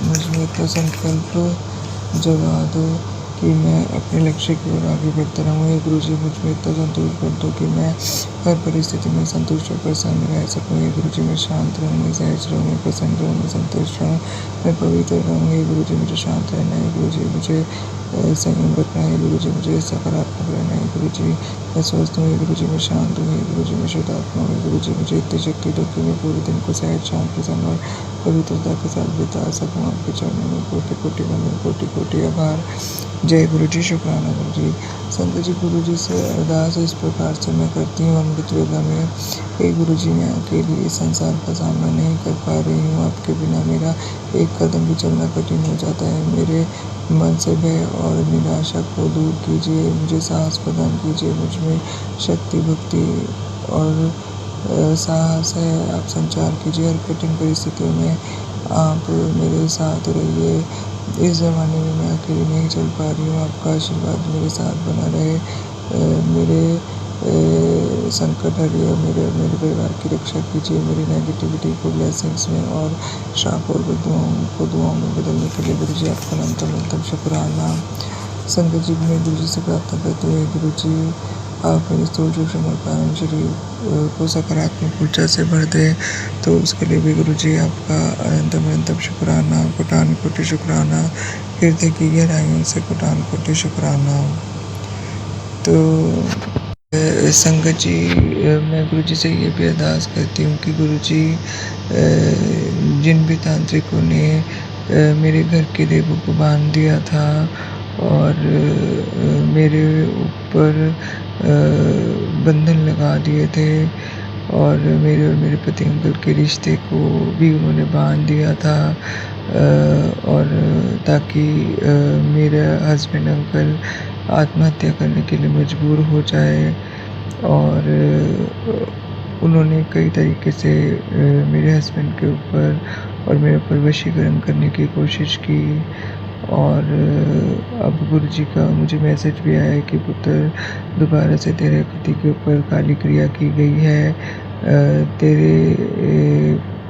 मुझ में इतना संकल्प जगा दो कि मैं अपने लक्ष्य की ओर आगे बढ़ता रहूँ। हे गुरु जी, मुझ में इतना संतोष कर दो कि मैं हर परिस्थिति में संतुष्ट और प्रसन्न रह सकूँ। हे गुरु जी, मैं शांत रहूँ, मैं सहज रहूँ, मैं प्रसन्न रहूँ, मैं संतुष्ट रहूँ, मैं पवित्र रहूँ। हे गुरु जी, मुझे शांत रहना है। गुरु जी, मुझे संयम रखना है। गुरु जी, मुझे सकारात्मक रहना है। गुरु जी, मैं स्वस्थ हूँ। गुरु जी, मैं शांत हूँ। गुरु जी, मैं शुद्धात्मा हूँ। गुरु जी, मुझे इतनी शक्ति दो कि मैं पूरे दिन को सहज शांत प्रसन्न और पवित्रता के साथ बिता सकूँ। आपके चरणों में कोटि कोटि वंदन, कोटि कोटि आभार। जय गुरु जी, शुक्राना गुरु जी। संत जी गुरु जी से अरदास इस प्रकार से मैं करती हूँ अमृत वेला में। हे गुरु जी, मैं अकेली इस संसार का सामना नहीं कर पा रही हूँ। आपके बिना मेरा एक कदम भी चलना कठिन हो जाता है। मेरे मन से भय और निराशा को दूर कीजिए, मुझे साहस प्रदान कीजिए। मुझ में शक्ति, भक्ति और साहस है। आप संचार कीजिए हर कठिन परिस्थितियों में। आप मेरे साथ रहिए। इस ज़माने में मैं अकेली नहीं चल पा रही हूँ। आपका आशीर्वाद मेरे साथ बना रहे। मेरे संकट हरिए और मेरे परिवार की रक्षा कीजिए। मेरी नेगेटिविटी को ब्लेसिंग्स में और श्राप और बददुआओं को दुआओं में बदलने के लिए गुरु जी आपका अनंत शुक्राना। संगत जी, मैं गुरु जी से प्रार्थना करती हूँ, गुरु जी आप मेरे स्थूल सूक्ष्म और कारण शरीर को सकारात्मक ऊर्जा से भर दें। तो उसके लिए भी गुरु जी आपका अनंत शुक्राना, कोटान कोटि शुक्राना। हृदय की गहराइयों से कोटान कोटि शुक्राना। तो संगत जी, मैं गुरु जी से ये भी अरदास करती हूँ कि गुरु जी जिन भी तांत्रिकों ने मेरे घर के देवों को बांध दिया था और मेरे ऊपर बंधन लगा दिए थे और मेरे पति अंकल के रिश्ते को भी उन्होंने बांध दिया था और ताकि मेरा हस्बैंड अंकल आत्महत्या करने के लिए मजबूर हो जाए। और उन्होंने कई तरीके से मेरे हस्बैंड के ऊपर और मेरे ऊपर वशीकरण करने की कोशिश की। और अब गुरु जी का मुझे मैसेज भी आया है कि पुत्र, दोबारा से तेरे पति के ऊपर काली क्रिया की गई है। तेरे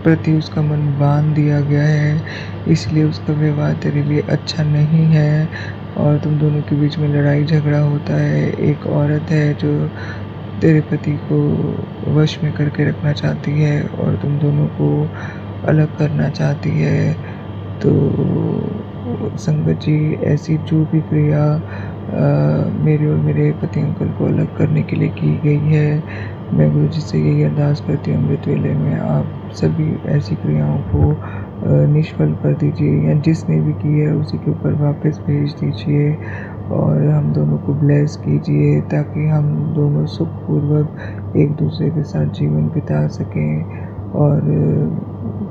प्रति उसका मन बांध दिया गया है, इसलिए उसका व्यवहार तेरे लिए अच्छा नहीं है और तुम दोनों के बीच में लड़ाई झगड़ा होता है। एक औरत है जो तेरे पति को वश में करके रखना चाहती है और तुम दोनों को अलग करना चाहती है। तो संगत जी, ऐसी जो भी क्रिया मेरे और मेरे पति अंकल को अलग करने के लिए की गई है, मैं गुरु जी से यही अरदास करती हूँ अमृत वेले में आप सभी ऐसी क्रियाओं को निष्फल कर दीजिए या जिसने भी की है उसी के ऊपर वापस भेज दीजिए और हम दोनों को ब्लेस कीजिए ताकि हम दोनों सुखपूर्वक एक दूसरे के साथ जीवन बिता सकें। और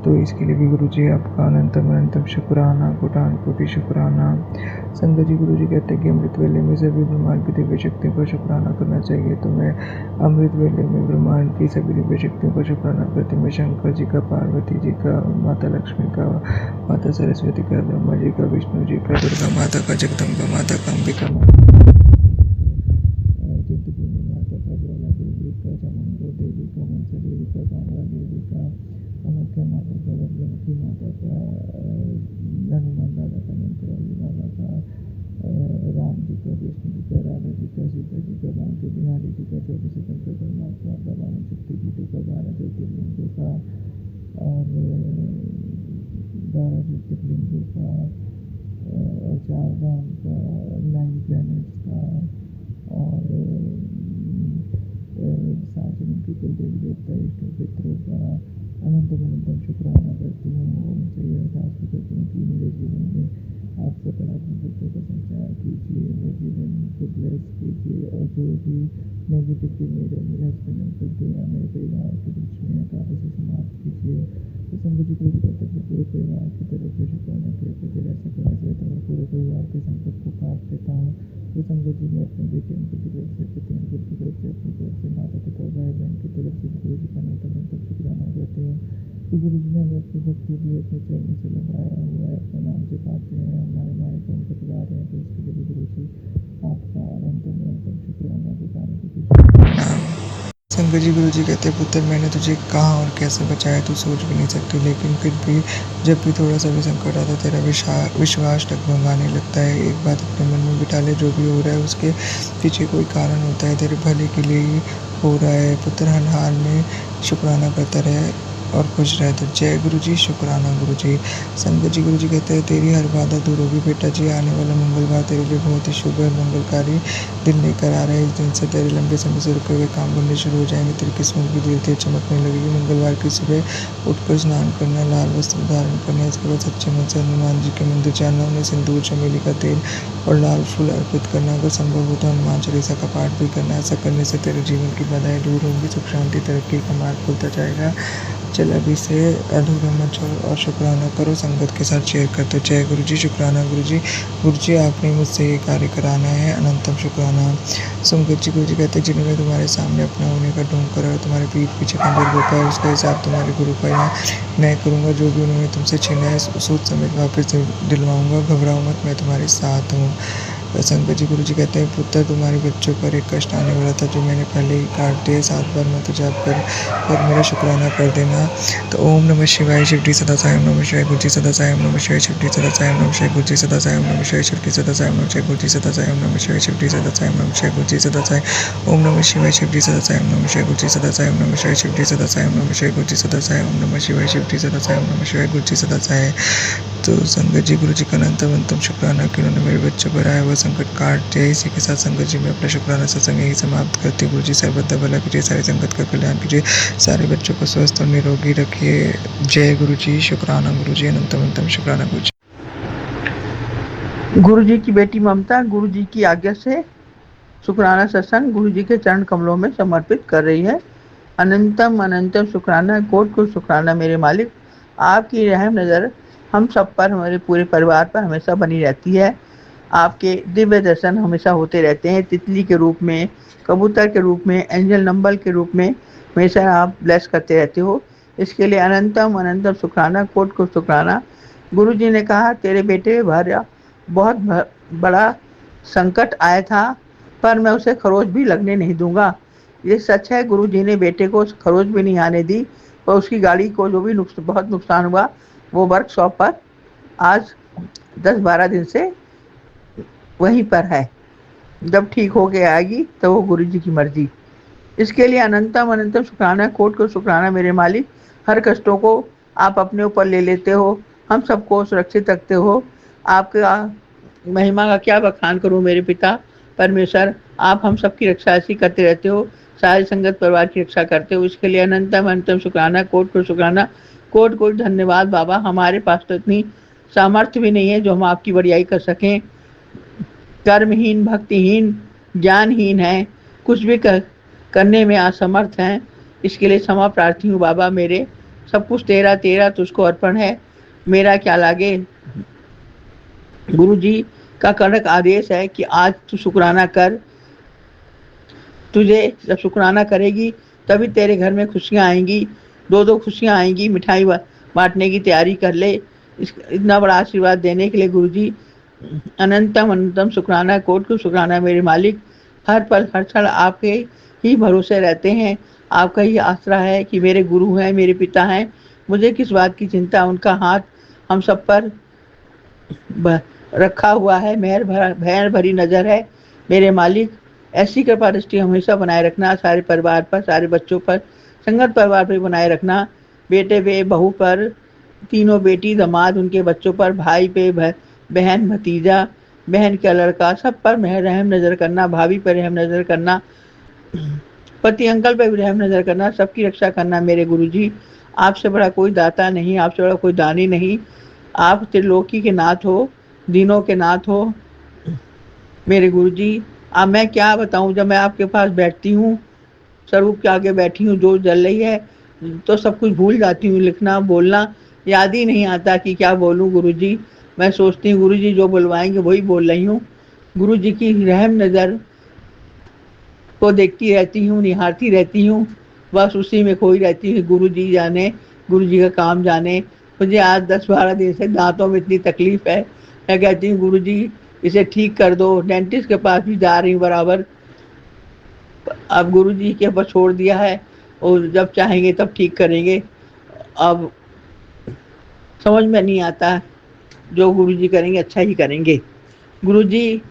तो इसके लिए भी गुरु जी आपका अनंतम शुक्राना, कोटान कोटि शुक्राना। संगत जी, गुरु जी कहते हैं कि अमृत वेले में सभी ब्रह्मांड की दिव्य शक्तियों का शुक्राना करना चाहिए। तो मैं अमृत वेले में ब्रह्मांड की सभी दिव्य शक्तियों का शुक्राना करती हूँ। मैं शंकर जी का, पार्वती जी का, माता लक्ष्मी का, माता सरस्वती का, ब्रह्मा जी का, विष्णु जी का, दुर्गा माता का, जगदम्बा माता का, अंबिका चिंतपूर्णी माता का, ज्वाला देवी का, चामुंडा देवी का, मनसा देवी का, कामला देवी का, कामाख्या माता का, बजरंगी माता का, हनुमान दादा का, मंत्रवाली बाबा का, राम जी का, कृष्ण जी का, राधा जी का, सीता जी का, बांके बिहारी जी का, 24 सितंबर परमात्मा का, 52 शक्तिपीठों का, 12 ज्योतिर्लिंगों का और 12 ज्योतिर्लिंगों का और 4 धाम का, 9 प्लैनेट्स का और सार्वजनिक के कुल देवी देवता इष्ट पितरों का अनंत अनंतम शुक्राना करती हूँ। उनसे यह अरदास करती हूँ कि मेरे जीवन में आप सकारात्मक ऊर्जा का संचार कीजिए, मेरे जीवन को ब्लेस कीजिए और जो भी नेगेटिविटी मेरे हस्बैंड करते हैं मेरे परिवार के बीच में काफ़ी से समाप्त कीजिए। तो संगत जी को कहते हैं पूरे परिवार की तरफ से शुक्राना करके फिर ऐसा करने से तो मैं पूरे परिवार के संकट को काट देता हूँ। तो संगत जी में अपने बेटे की तरफ से, पति की तरफ से, अपनी तरफ से, माता पिता भाई बहन की तरफ से गुरु जी का तक शुक्राना करते हैं कि गुरु जी ने हमें अपनी भक्ति भी अपने चरण से लगाया हुआ है, अपने नाम से पाते हैं, हमारे माए को उनको चला रहे हैं। तो इसके लिए भी गुरु जी आपका अनंतम शुक्राना बताने की संगत जी गुरु जी कहते हैं पुत्र मैंने तुझे कहाँ और कैसे बचाया तू सोच भी नहीं सकती, लेकिन फिर भी जब भी थोड़ा सा भी संकट आता तेरा विश्वास डगमगाने लगता है। एक बात अपने मन में बिठा ले, जो भी हो रहा है उसके पीछे कोई कारण होता है, तेरे भले के लिए ही हो रहा है। पुत्र हर हाल में शुक्राना करता रहे और खुश रहते। जय गुरु जी, शुक्राना गुरु जी। संगत जी गुरु जी कहते हैं तेरी हर बाधा दूर होगी बेटा जी, आने वाला मंगलवार तेरे लिए बहुत ही शुभ और मंगलकारी दिन लेकर आ रहा है। इस दिन से तेरे लंबे समय से रुके हुए काम बनने शुरू हो जाएंगे, तेरी किस्मत भी धीरे धीरे चमकने लगेगी। मंगलवार की सुबह उठकर स्नान करना, लाल वस्त्र धारण करना, इसके बाद सच्चे मन से हनुमान जी के मंदिर जाना, उन्हें सिंदूर चमेली का तेल और लाल फूल अर्पित करना, अगर संभव हो तो हनुमान चालीसा का पाठ भी करना। ऐसा करने से तेरे जीवन की बाधाएं दूर होंगी, सुख शांति तरक्की का मार्ग खुलता जाएगा। चल अभी से अधूरा मत छोड़ो और शुक्राना करो, संगत के साथ शेयर करते। जय गुरु जी, शुक्राना गुरु जी। गुरु जी आपने मुझसे ये कार्य कराना है, अनंतम शुक्राना। संगत जी गुरु जी कहते हैं जिन्होंने तुम्हारे सामने अपना होने का ढोंग करा है, तुम्हारे पीठ पीछे खंजर रोका है, उसका हिसाब तुम्हारे गुरु का यहाँ मैं करूँगा। जो भी उन्होंने तुमसे छीना है सूद समेत वापस दिलवाऊंगा, घबराओ मत, मैं तुम्हारे साथ हूँ। संगत जी गुरु जी कहते हैं पुत्र तुम्हारे बच्चों पर एक कष्ट आने वाला था जो मैंने पहले ही काट दिया। 7 बार मत जाप कर और मेरा शुक्राना कर देना। तो ओम नमः शिवाय, शिवजी सदा साई, ओम नमः शिवाय, गुरु जी सदा साई, ओम नमः शिवाय, शिवजी सदा साई, ओम नमः शिवाय, गुरु जी सदा साई, ओम नमः शिवाय, शिवजी सदा साई, ओम नमः शिवाय, गुरु जी सदा साई, ओम नमः शिवाय, शिवजी सदा साई, ओम नमः शिवाय, गुरु जी सदा साई, ओम नमः शिवाय, शिवजी सदा साई, ओम नमः शिवाय, गुरु जी सदा साई, ओम नमः शिवाय, शिवजी सदा साई, ओम नमः शिवाय, गुरु जी सदा साई, ओम नमः शिवाय, शिवजी सदा साई, ओम नमः शिवाय, गुरु जी सदा साई। तो संगत जी गुरु जी का अनंतम शुक्राना कि उन्होंने मेरे बच्चों पर आया हुआ संकट काट दिया। इसी के साथ संगत जी में अपना शुक्राना सत्संग यही समाप्त करती। गुरु जी सर्वदा भला कीजिए, सारी संगत का कल्याण कीजिए, सारे बच्चों को स्वस्थ और निरोगी रखिए। जय गुरु जी, शुक्राना गुरु जी, अनंतम शुक्राना गुरु जी। गुरु जी की बेटी ममता गुरु जी की आज्ञा से शुक्राना सत्संग गुरु जी के चरण कमलों में समर्पित कर रही है। अनंतम शुक्राना, कोट को शुक्राना मेरे मालिक। आपकी रहम नज़र हम सब पर, हमारे पूरे परिवार पर हमेशा बनी रहती है। आपके दिव्य दर्शन हमेशा होते रहते हैं, तितली के रूप में, कबूतर के रूप में, एंजल नंबर के रूप में हमेशा आप ब्लेस करते रहते हो। इसके लिए अनंतम शुक्राना, कोट को शुक्राना। गुरु जी ने कहा तेरे बेटे भरा बहुत बड़ा संकट आया था, पर मैं उसे खरोच भी लगने नहीं दूंगा। ये सच है, गुरु जी ने बेटे को खरोच भी नहीं आने दी, और उसकी गाड़ी को जो भी बहुत नुकसान हुआ वो वर्कशॉप पर आज 10-12 दिन से वहीं पर है। जब ठीक हो के आएगी तो वो गुरु जी की मर्जी। इसके लिए अनंतम शुक्राना, कोट को शुक्राना मेरे मालिक। हर कष्टों को आप अपने ऊपर ले लेते हो, हम सबको सुरक्षित रखते हो। आपका महिमा का क्या बखान करूं मेरे पिता परमेश्वर। आप हम सबकी रक्षा ऐसी करते रहते हो, सारी संगत परिवार की रक्षा करते हो। इसके लिए अनंतम शुक्राना, कोट को शुक्राना, कोट धन्यवाद बाबा। हमारे पास तो इतनी सामर्थ्य भी नहीं है जो हम आपकी बड़ाई कर सकें। कर्महीन, भक्तिहीन, ज्ञानहीन है, कुछ भी करने में असमर्थ हैं। इसके लिए क्षमा प्रार्थी हूँ बाबा। मेरे सब कुछ तेरा तुझको अर्पण है, मेरा क्या लागे। गुरु जी का कड़क आदेश है कि आज तू शुक्राना कर। तुझे जब शुक्राना करेगी तभी तेरे घर में खुशियाँ आएंगी, 2 खुशियाँ आएंगी। मिठाई बांटने की तैयारी कर ले। इतना बड़ा आशीर्वाद देने के लिए गुरु जी अनंतम शुक्राना, कोट को शुक्राना मेरे मालिक। हर पल हर क्षण आपके ही भरोसे रहते हैं, आपका ही आसरा है कि मेरे गुरु हैं, मेरे पिता हैं, मुझे किस बात की चिंता। उनका हाथ हम सब पर रखा हुआ है, मेहर भरी नज़र है मेरे मालिक। ऐसी कृपा दृष्टि हमेशा बनाए रखना, सारे परिवार पर, सारे बच्चों पर, संगत परिवार पर बनाए रखना। बेटे पे, बहू पर, तीनों बेटी दामाद उनके बच्चों पर, भाई पे, बहन भतीजा, बहन का लड़का, सब पर रहम नज़र करना, भाभी पर रहम नज़र करना, पति अंकल पे भी रहम नज़र करना, सबकी रक्षा करना मेरे गुरुजी। आपसे बड़ा कोई दाता नहीं, आपसे बड़ा कोई दानी नहीं। आप त्रिलोकी के नाथ हो, दीनों के नाथ हो मेरे गुरुजी। अब मैं क्या बताऊँ, जब मैं आपके पास बैठती हूँ, स्वरूप के आगे बैठी हूँ, जो जल रही है, तो सब कुछ भूल जाती हूँ। लिखना, बोलना याद ही नहीं आता कि क्या बोलूँ गुरुजी। मैं सोचती हूँ गुरुजी जो बुलवाएँगे वही बोल रही हूँ। गुरुजी की रहम नज़र को देखती रहती हूँ, निहारती रहती हूँ, बस उसी में खोई रहती हूँ। गुरुजी जाने, गुरुजी का काम जाने। मुझे आज 10-12 दिन से दाँतों में इतनी तकलीफ़ है। मैं कहती हूँ गुरुजी इसे ठीक कर दो। डेंटिस्ट के पास भी जा रही हूँ बराबर। अब गुरुजी के ऊपर छोड़ दिया है, और जब चाहेंगे तब ठीक करेंगे। अब समझ में नहीं आता, जो गुरुजी करेंगे अच्छा ही करेंगे। गुरुजी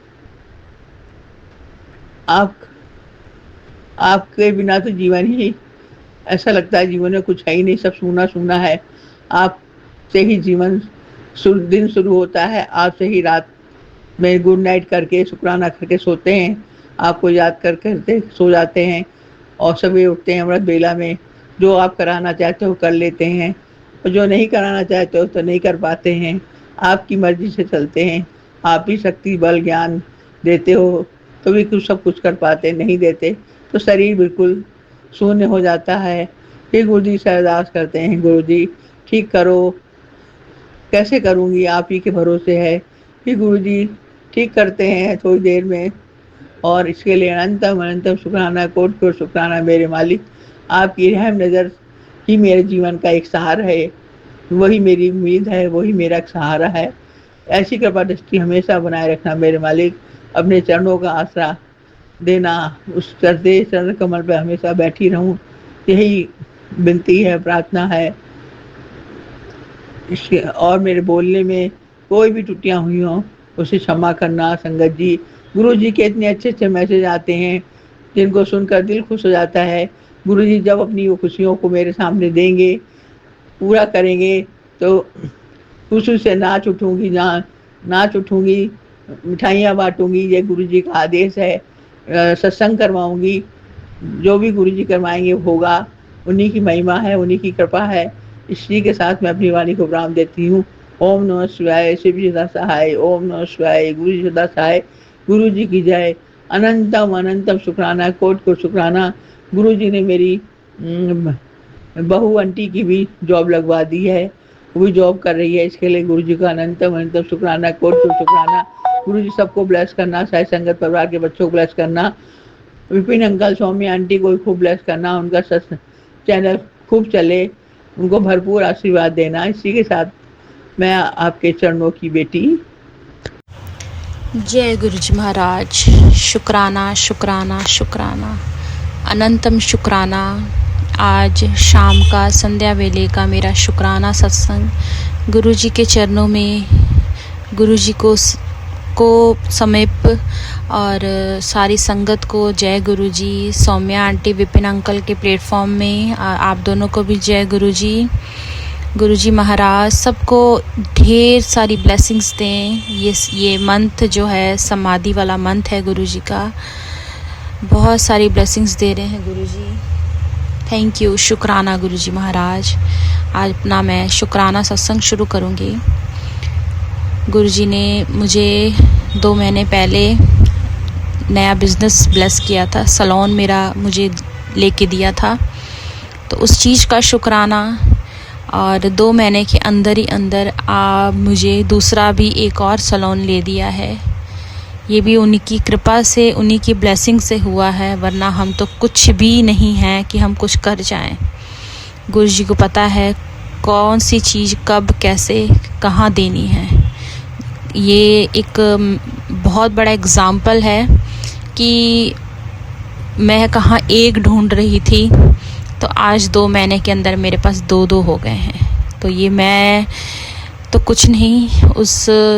आप आपके बिना तो जीवन ही ऐसा लगता है, जीवन में कुछ है ही नहीं, सब सूना-सूना है। आपसे ही जीवन दिन शुरू होता है, आपसे ही रात में गुड नाइट करके, शुक्राना करके सोते हैं। आपको याद करते सो जाते हैं, और सवेरे उठते हैं अमृत बेला में। जो आप कराना चाहते हो कर लेते हैं, और जो नहीं कराना चाहते हो तो नहीं कर पाते हैं। आपकी मर्ज़ी से चलते हैं। आप ही शक्ति, बल, ज्ञान देते हो, तो भी कुछ सब कुछ कर पाते, नहीं देते तो शरीर बिल्कुल शून्य हो जाता है। फिर गुरुजी से अरदास करते हैं, गुरुजी ठीक करो। कैसे करूँगी, आप ही के भरोसे है। फिर गुरुजी ठीक करते हैं थोड़ी देर में, और इसके लिए अनंतम अनंतम शुक्राना, कोटि-कोटि शुक्राना मेरे मालिक। आपकी रहम नज़र ही मेरे जीवन का एक सहारा है, वही मेरी उम्मीद है, वही मेरा सहारा है। ऐसी कृपा दृष्टि हमेशा बनाए रखना मेरे मालिक। अपने चरणों का आसरा देना, उस करते चरण कमल पे हमेशा बैठी रहूँ, यही विनती है, प्रार्थना है। इसके और मेरे बोलने में कोई भी त्रुटियाँ हुई हों, उसे क्षमा करना संगत जी। गुरुजी के इतने अच्छे-अच्छे मैसेज आते हैं, जिनको सुनकर दिल खुश हो जाता है। गुरुजी जब अपनी वो खुशियों को मेरे सामने देंगे, पूरा करेंगे, तो खुशी से नाच उठूँगी, नाच उठूँगी, मिठाइयाँ बाँटूँगी, ये गुरुजी का आदेश है। सत्संग करवाऊँगी, जो भी गुरुजी करवाएँगे होगा, उन्हीं की महिमा है, उन्हीं की कृपा है। इसी के साथ मैं अपनी वाणी को विराम देती हूँ। ओम नमः शिवाय, शिव जी सदा सहाय। ओम नमः शिवाय, गुरु जी सदा सहाय। गुरु जी की जय। अनंतम अनंतम शुक्राना, कोटि-कोटि शुक्राना। गुरु जी ने मेरी बहू आंटी की भी जॉब लगवा दी है, वो भी जॉब कर रही है। इसके लिए गुरु जी का अनंतम अनंतम शुक्राना, कोटि-कोटि शुक्राना। गुरु जी सबको ब्लेस करना, साई संगत परिवार के बच्चों को ब्लेस करना, विपिन अंकल, सौम्य आंटी को भी खूब ब्लेस करना, उनका चैनल खूब चले, उनको भरपूर आशीर्वाद देना। इसी के साथ मैं आपके चरणों की बेटी। जय गुरु जी महाराज। शुक्राना शुक्राना शुक्राना, अनंतम शुक्राना। आज शाम का संध्या वेले का मेरा शुक्राना सत्संग गुरु जी के चरणों में, गुरु जी को समीप और सारी संगत को जय गुरु जी। सौम्या आंटी, विपिन अंकल के प्लेटफॉर्म में आप दोनों को भी जय गुरु जी। गुरु जी महाराज सबको ढेर सारी ब्लेसिंग्स दें। ये मंथ जो है समाधि वाला मंथ है गुरु जी का, बहुत सारी ब्लेसिंग्स दे रहे हैं गुरु जी। थैंक यू, शुक्राना गुरु जी महाराज। आज अपना मैं शुक्राना सत्संग शुरू करूँगी। गुरु जी ने मुझे 2 महीने पहले नया बिज़नेस ब्लेस किया था, सैलून मेरा मुझे लेके दिया था, तो उस चीज़ का शुक्राना। और 2 महीने के अंदर ही अंदर मुझे दूसरा भी एक और सैलून ले दिया है। ये भी उन्हीं की कृपा से, उन्हीं की ब्लेसिंग से हुआ है, वरना हम तो कुछ भी नहीं हैं कि हम कुछ कर जाएं। गुरु जी को पता है कौन सी चीज़ कब कैसे कहाँ देनी है। ये एक बहुत बड़ा एग्ज़ाम्पल है कि मैं कहाँ एक ढूंढ रही थी, तो आज 2 महीने के अंदर मेरे पास 2 हो गए हैं। तो ये मैं तो कुछ नहीं, उस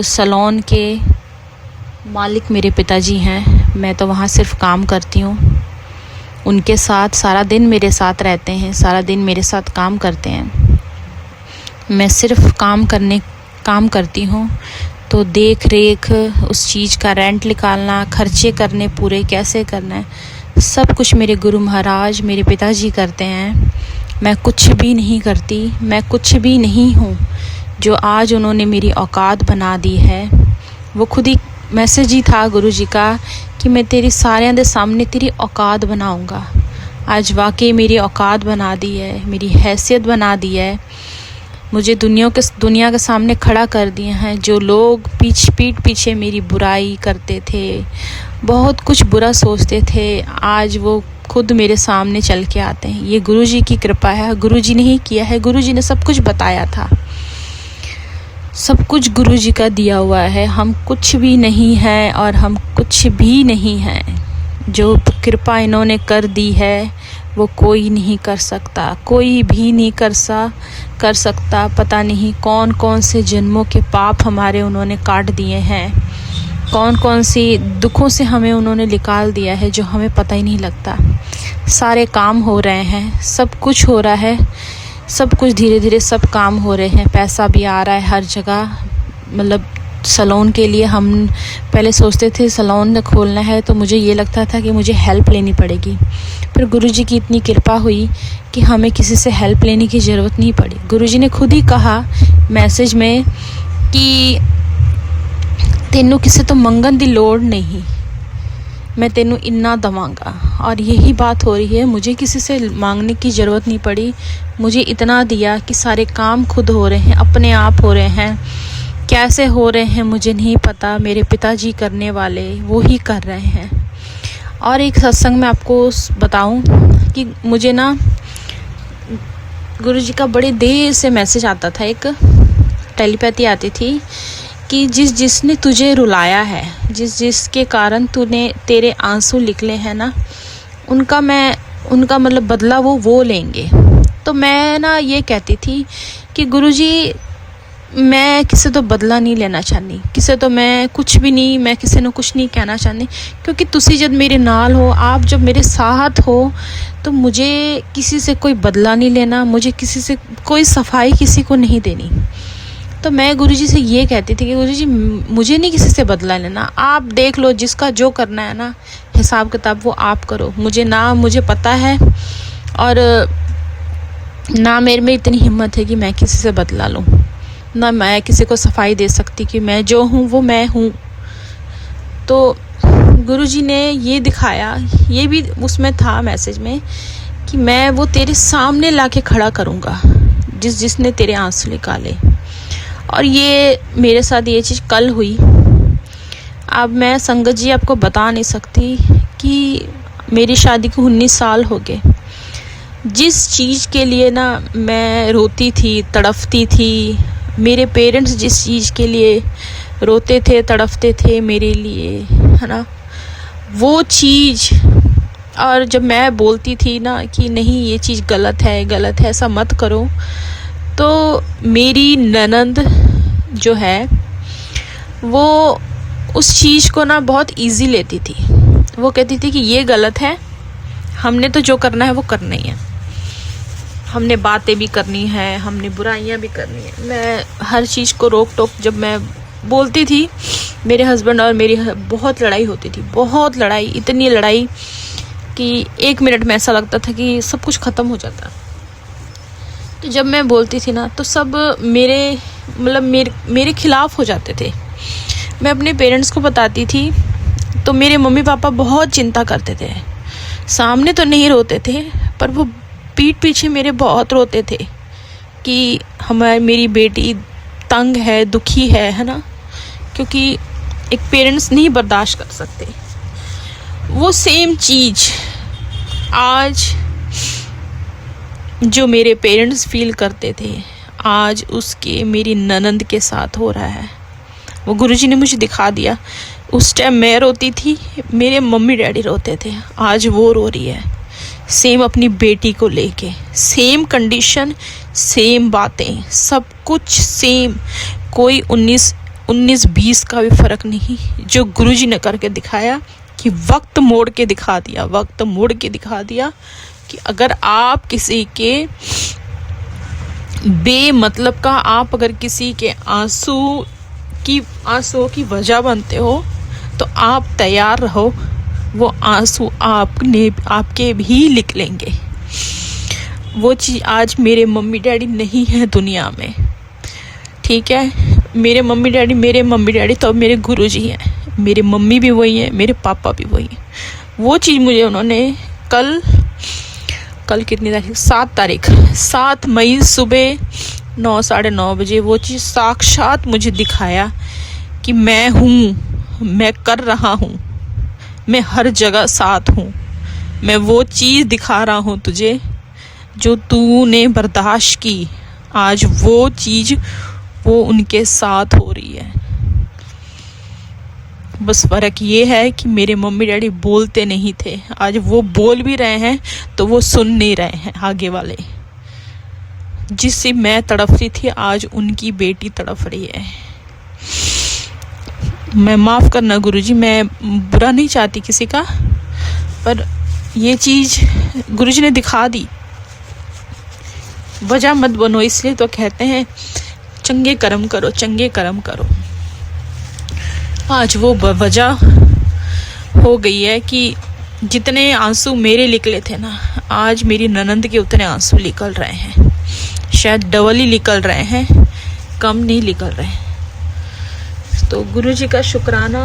सैलून के मालिक मेरे पिताजी हैं। मैं तो वहाँ सिर्फ काम करती हूँ, उनके साथ सारा दिन मेरे साथ रहते हैं, सारा दिन मेरे साथ काम करते हैं। मैं सिर्फ काम करती हूँ, तो देख रेख, उस चीज़ का रेंट निकालना, खर्चे करने पूरे कैसे करना है, सब कुछ मेरे गुरु महाराज, मेरे पिताजी करते हैं। मैं कुछ भी नहीं करती, मैं कुछ भी नहीं हूँ। जो आज उन्होंने मेरी औकात बना दी है, वो खुद ही मैसेज ही था गुरु जी का कि मैं तेरी साਰਿਆਂ ਦੇ सामने तेरी औकात बनाऊँगा। आज वाकई मेरी औकात बना दी है, मेरी हैसियत बना दी है। मुझे दुनिया के सामने खड़ा कर दिए हैं। जो लोग पीठ पीछे मेरी बुराई करते थे, बहुत कुछ बुरा सोचते थे, आज वो खुद मेरे सामने चल के आते हैं। ये गुरुजी की कृपा है, गुरुजी ने ही किया है। गुरुजी ने सब कुछ बताया था, सब कुछ गुरुजी का दिया हुआ है। हम कुछ भी नहीं हैं और हम कुछ भी नहीं हैं। जो कृपा इन्होंने कर दी है वो कोई नहीं कर सकता, कोई भी नहीं कर सकता। पता नहीं कौन कौन से जन्मों के पाप हमारे उन्होंने काट दिए हैं, कौन कौन सी दुखों से हमें उन्होंने निकाल दिया है, जो हमें पता ही नहीं लगता। सारे काम हो रहे हैं, सब कुछ हो रहा है, सब कुछ धीरे धीरे सब काम हो रहे हैं। पैसा भी आ रहा है हर जगह। मतलब सैलून के लिए हम पहले सोचते थे सैलून खोलना है, तो मुझे ये लगता था कि मुझे हेल्प लेनी पड़ेगी। फिर गुरुजी की इतनी कृपा हुई कि हमें किसी से हेल्प लेने की ज़रूरत नहीं पड़ी। गुरुजी ने खुद ही कहा मैसेज में कि तेनू किसी तो मंगन दी लोड़ नहीं, मैं तेनू इन्ना दवांगा। और यही बात हो रही है, मुझे किसी से मांगने की ज़रूरत नहीं पड़ी। मुझे इतना दिया कि सारे काम खुद हो रहे हैं, अपने आप हो रहे हैं। कैसे हो रहे हैं मुझे नहीं पता, मेरे पिताजी करने वाले वो ही कर रहे हैं। और एक सत्संग में आपको बताऊं कि मुझे ना गुरुजी का बड़े देर से मैसेज आता था, एक टेलीपैथी आती थी कि जिसने तुझे रुलाया है, जिसके कारण तेरे आंसू निकले हैं ना, उनका मतलब बदला वो लेंगे। तो मैं ना ये कहती थी कि गुरुजी मैं किसी तो बदला नहीं लेना चाहती, किसी तो मैं कुछ भी नहीं, मैं किसी ने कुछ नहीं कहना चाहती, क्योंकि तुसी जब मेरे नाल हो, आप जब मेरे साथ हो, तो मुझे किसी से कोई बदला नहीं लेना, मुझे किसी से कोई सफाई किसी को नहीं देनी। तो मैं गुरुजी से ये कहती थी कि गुरुजी मुझे नहीं किसी से बदला लेना, आप देख लो, जिसका जो करना है ना हिसाब किताब वो आप करो। मुझे पता है और ना मेरे में इतनी हिम्मत है कि मैं किसी से बदला लूँ, ना मैं किसी को सफाई दे सकती कि मैं जो हूँ वो मैं हूँ। तो गुरुजी ने ये दिखाया, ये भी उसमें था मैसेज में, कि मैं वो तेरे सामने लाके खड़ा करूँगा जिसने तेरे आंसू निकाले। और ये मेरे साथ ये चीज़ कल हुई। अब मैं संगत जी आपको बता नहीं सकती कि मेरी शादी को 19 साल हो गए। जिस चीज़ के लिए ना मैं रोती थी, तड़फती थी, मेरे पेरेंट्स जिस चीज़ के लिए रोते थे, तड़फते थे मेरे लिए, है ना, वो चीज़। और जब मैं बोलती थी ना कि नहीं ये चीज़ गलत है, ऐसा मत करो, तो मेरी ननंद जो है वो उस चीज़ को ना बहुत इजी लेती थी। वो कहती थी कि ये गलत है, हमने तो जो करना है वो करना ही है, हमने बातें भी करनी है, हमने बुराइयां भी करनी है। मैं हर चीज़ को रोक टोक जब मैं बोलती थी, मेरे हस्बैंड और मेरी बहुत लड़ाई होती थी, बहुत लड़ाई, इतनी लड़ाई कि 1 मिनट में ऐसा लगता था कि सब कुछ ख़त्म हो जाता। तो जब मैं बोलती थी ना तो सब मेरे खिलाफ़ हो जाते थे। मैं अपने पेरेंट्स को बताती थी तो मेरे मम्मी पापा बहुत चिंता करते थे। सामने तो नहीं रोते थे, पर वो पीठ पीछे मेरे बहुत रोते थे कि मेरी बेटी तंग है, दुखी है ना, क्योंकि एक पेरेंट्स नहीं बर्दाश्त कर सकते। वो सेम चीज़ आज जो मेरे पेरेंट्स फील करते थे, आज उसके मेरी ननंद के साथ हो रहा है। वो गुरुजी ने मुझे दिखा दिया। उस टाइम मैं रोती थी, मेरे मम्मी डैडी रोते थे, आज वो रो रही है सेम अपनी बेटी को लेके। सेम कंडीशन, सेम बातें, सब कुछ सेम, कोई 19-20 का भी फ़र्क नहीं। जो गुरुजी ने करके दिखाया कि वक्त मोड़ के दिखा दिया कि अगर आप किसी के बेमतलब का, आप अगर किसी के आंसू आपकी आंसुओं की वजह बनते हो तो आप तैयार रहो, वो आंसू आपके भी निकलेंगे। वो चीज़ आज मेरे मम्मी डैडी नहीं है दुनिया में, ठीक है। मेरे मम्मी डैडी तो अब मेरे गुरुजी हैं। मेरे मम्मी भी वही है, मेरे पापा भी वही हैं। वो चीज़ मुझे उन्होंने कल कितनी तारीख, 7 मई सुबह 9 साढ़े 9 बजे वो चीज़ साक्षात मुझे दिखाया कि मैं हूँ, मैं कर रहा हूँ, मैं हर जगह साथ हूँ। मैं वो चीज़ दिखा रहा हूँ तुझे जो तूने बर्दाश्त की, आज वो चीज़ वो उनके साथ हो रही है। बस फ़र्क ये है कि मेरे मम्मी डैडी बोलते नहीं थे, आज वो बोल भी रहे हैं तो वो सुन नहीं रहे हैं। आगे वाले जिससे मैं तड़पती थी, आज उनकी बेटी तड़प रही है। मैं माफ़ करना गुरुजी, मैं बुरा नहीं चाहती किसी का, पर ये चीज़ गुरुजी ने दिखा दी। वजह मत बनो, इसलिए तो कहते हैं चंगे कर्म करो, चंगे कर्म करो। आज वो वजह हो गई है कि जितने आंसू मेरे निकले थे ना, आज मेरी ननंद के उतने आंसू निकल रहे हैं। शायद डबल ही निकल रहे हैं, कम नहीं निकल रहे। तो गुरुजी का शुक्राना,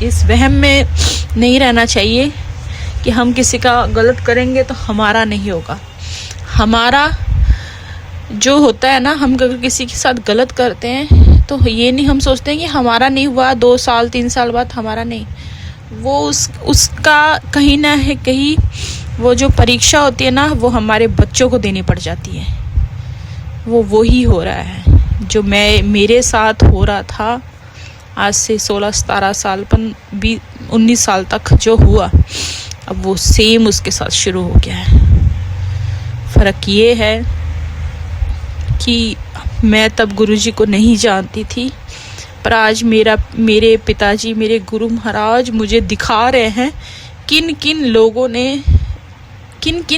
इस वहम में नहीं रहना चाहिए कि हम किसी का गलत करेंगे तो हमारा नहीं होगा। हमारा जो होता है ना, हम अगर किसी के साथ गलत करते हैं तो ये नहीं हम सोचते हैं कि हमारा नहीं हुआ, 2 साल 3 साल बाद हमारा नहीं, वो उसका कहीं ना है कहीं वो जो परीक्षा होती है ना, वो हमारे बच्चों को देनी पड़ जाती है। वो ही हो रहा है जो मेरे साथ हो रहा था आज से 16-17 साल 19 साल तक जो हुआ, अब वो सेम उसके साथ शुरू हो गया है। फ़र्क ये है कि मैं तब गुरुजी को नहीं जानती थी, पर आज मेरे पिताजी, मेरे गुरु महाराज मुझे दिखा रहे हैं किन किन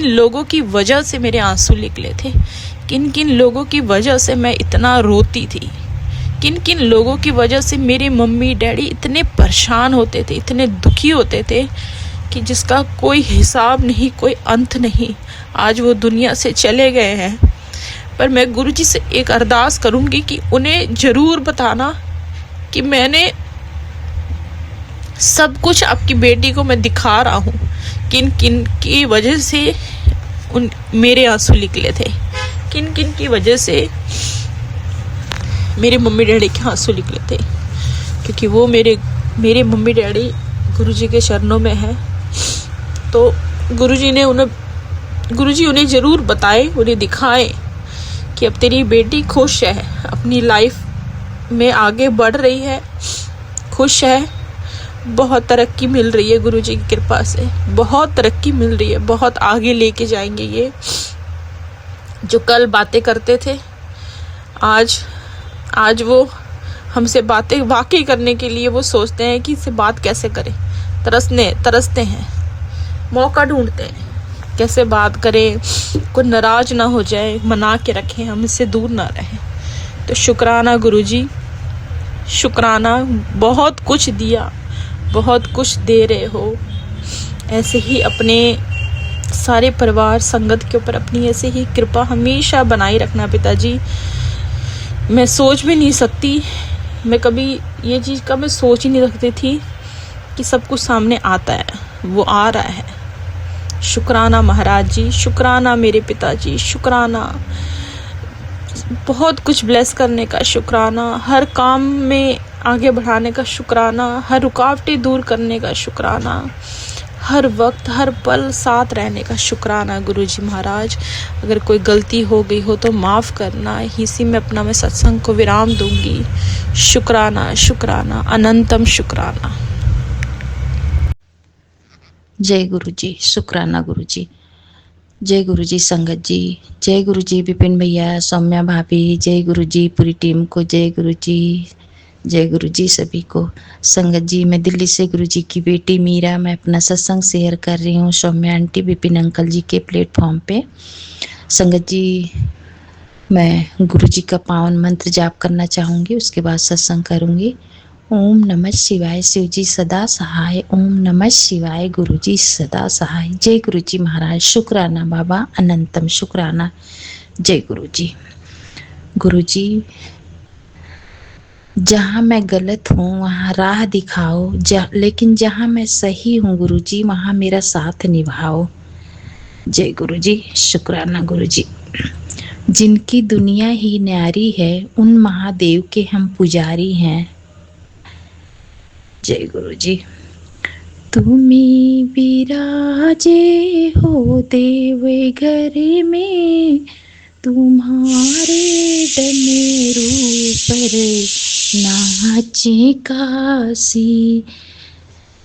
लोगों की वजह से मेरे आंसू निकले थे, किन किन लोगों की वजह से मैं इतना रोती थी, किन किन लोगों की वजह से मेरे मम्मी डैडी इतने परेशान होते थे, इतने दुखी होते थे कि जिसका कोई हिसाब नहीं, कोई अंत नहीं। आज वो दुनिया से चले गए हैं, पर मैं गुरुजी से एक अरदास करूंगी कि उन्हें ज़रूर बताना कि मैंने सब कुछ आपकी बेटी को मैं दिखा रहा हूँ, किन किन की वजह से मेरे आंसू निकले थे, किन किन की वजह से मेरे मम्मी डैडी के आंसू निकले थे। क्योंकि वो मेरे मम्मी डैडी गुरुजी के चरणों में है, तो गुरुजी उन्हें ज़रूर बताए, उन्हें दिखाए कि अब तेरी बेटी खुश है, अपनी लाइफ में आगे बढ़ रही है, खुश है, बहुत तरक्की मिल रही है गुरुजी की कृपा से, बहुत तरक्की मिल रही है, बहुत आगे लेके जाएंगे ये। जो कल बातें करते थे, आज वो हमसे बातें वाकई करने के लिए वो सोचते हैं कि इससे बात कैसे करें, तरसते हैं, मौका ढूंढते हैं कैसे बात करें, कोई नाराज ना हो जाए, मना के रखें, हम इससे दूर ना रहें। तो शुक्राना गुरुजी, शुक्राना, बहुत कुछ दिया, बहुत कुछ दे रहे हो। ऐसे ही अपने सारे परिवार संगत के ऊपर अपनी ऐसे ही कृपा हमेशा बनाए रखना पिताजी। मैं सोच भी नहीं सकती, मैं कभी ये चीज़ का मैं सोच ही नहीं सकती थी कि सब कुछ सामने आता है, वो आ रहा है। शुक्राना महाराज जी, शुक्राना मेरे पिताजी, शुक्राना, बहुत कुछ ब्लेस करने का शुक्राना, हर काम में आगे बढ़ाने का शुक्राना, हर रुकावटें दूर करने का शुक्राना, हर वक्त हर पल साथ रहने का शुक्राना गुरुजी महाराज। अगर कोई गलती हो गई हो तो माफ़ करना, इसी में अपना मैं सत्संग को विराम दूंगी। शुक्राना, शुक्राना, अनंतम शुक्राना। जय गुरुजी, शुक्राना गुरुजी। जय गुरुजी संगत जी, जय गुरुजी विपिन भैया, सौम्या भाभी, जय गुरुजी पूरी टीम को, जय गुरुजी, जय गुरुजी सभी को। संगत जी, मैं दिल्ली से गुरुजी की बेटी मीरा, मैं अपना सत्संग शेयर कर रही हूँ सौम्या आंटी, विपिन अंकल जी के प्लेटफॉर्म पे। संगत जी, मैं गुरु जी का पावन मंत्र जाप करना चाहूँगी, उसके बाद सत्संग करूँगी। ओम नमः शिवाय, शिव जी सदा सहाय। ओम नमः शिवाय, गुरु जी सदा सहाय। जय गुरु जी महाराज, शुक्राना बाबा, अनंतम शुक्राना। जय गुरु जी। गुरु जी, जहाँ मैं गलत हूँ वहाँ राह दिखाओ, लेकिन जहाँ मैं सही हूँ गुरु जी, वहाँ मेरा साथ निभाओ। जय गुरु जी, शुक्राना गुरु जी। जिनकी दुनिया ही न्यारी है, उन महादेव के हम पुजारी हैं। जय गुरु जी। तुम्ही विराजे हो देव घर में, तुम्हारे डमरू पर नाचे काशी।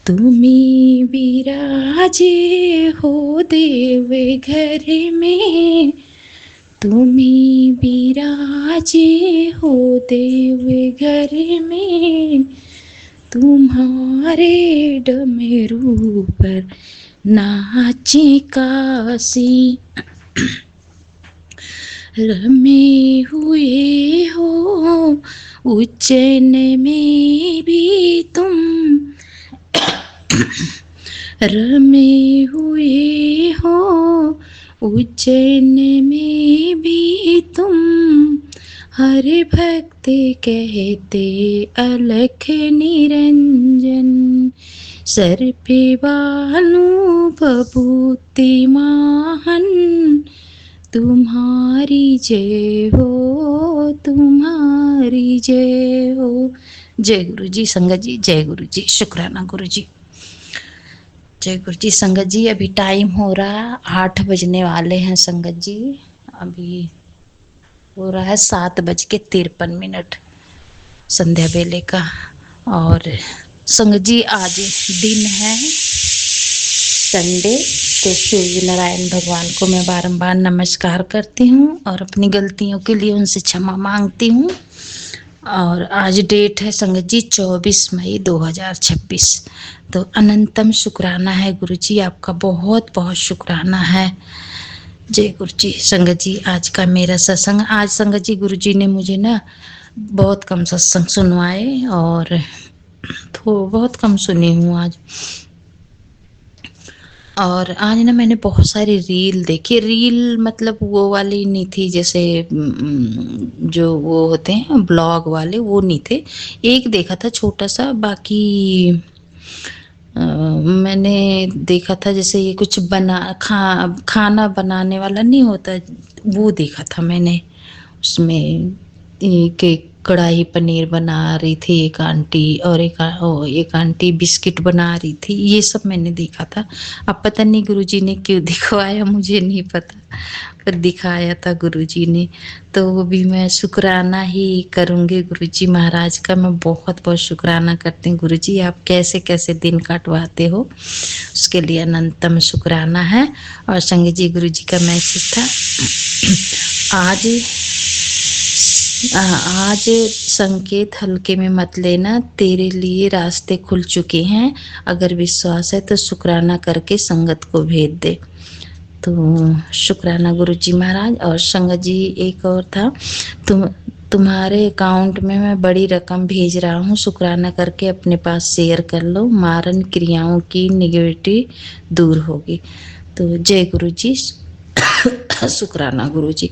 तुम्ही विराजे हो देव घर में, तुम्ही विराजे हो देव घर में, तुम्हारे डमरू पर नाचे काशी। रमे हुए हो उज्जैन में भी तुम, रमे हुए हो उज्जैन में भी तुम। हरे भक्त कहते अलख निरंजन, सर पे बालू बबूती माहन। तुम्हारी जय हो, तुम्हारी जय हो। जय गुरु जी। संगत जी, जय गुरु जी, शुक्राना गुरु जी। जय गुरु जी। संगत जी, अभी टाइम हो रहा 8 बजने वाले हैं। संगत जी, अभी हो रहा है 7:53 संध्या बेले का। और संगत जी, आज दिन है संडे, तो सूर्य नारायण भगवान को मैं बारंबार नमस्कार करती हूँ और अपनी गलतियों के लिए उनसे क्षमा मांगती हूँ। और आज डेट है संगत जी 24 मई 2026। तो अनंतम शुक्राना है गुरु जी, आपका बहुत बहुत शुक्राना है। जय गुरु जी। संगत जी, आज का मेरा सत्संग, आज संगत जी गुरु जी ने मुझे ना बहुत कम सत्संग सुनवाए और तो बहुत कम सुनी हूँ आज। और आज ना मैंने बहुत सारी रील देखी। रील मतलब वो वाली नहीं थी, जैसे जो वो होते हैं ब्लॉग वाले, वो नहीं थे। एक देखा था छोटा सा, बाकी मैंने देखा था जैसे ये कुछ खाना बनाने वाला नहीं होता, वो देखा था मैंने। उसमें एक कढ़ाई पनीर बना रही थी एक आंटी, और एक आंटी बिस्किट बना रही थी। ये सब मैंने देखा था। अब पता नहीं गुरुजी ने क्यों दिखवाया, मुझे नहीं पता, पर दिखाया था गुरुजी ने। तो वो भी मैं शुक्राना ही करूँगी गुरुजी महाराज का। मैं बहुत बहुत शुक्राना करती हूँ गुरुजी, आप कैसे कैसे दिन काटवाते हो, उसके लिए अनंतम शुक्राना है। और संग जी गुरुजी का मैसेज था, आज संकेत हल्के में मत लेना, तेरे लिए रास्ते खुल चुके हैं। अगर विश्वास है तो शुक्राना करके संगत को भेज दे। तो शुक्राना गुरुजी महाराज। और संगत जी एक और था, तुम्हारे अकाउंट में मैं बड़ी रकम भेज रहा हूँ, शुक्राना करके अपने पास शेयर कर लो, मारन क्रियाओं की निगेटिविटी दूर होगी। तो जय गुरु जी, शुक्राना गुरु जी।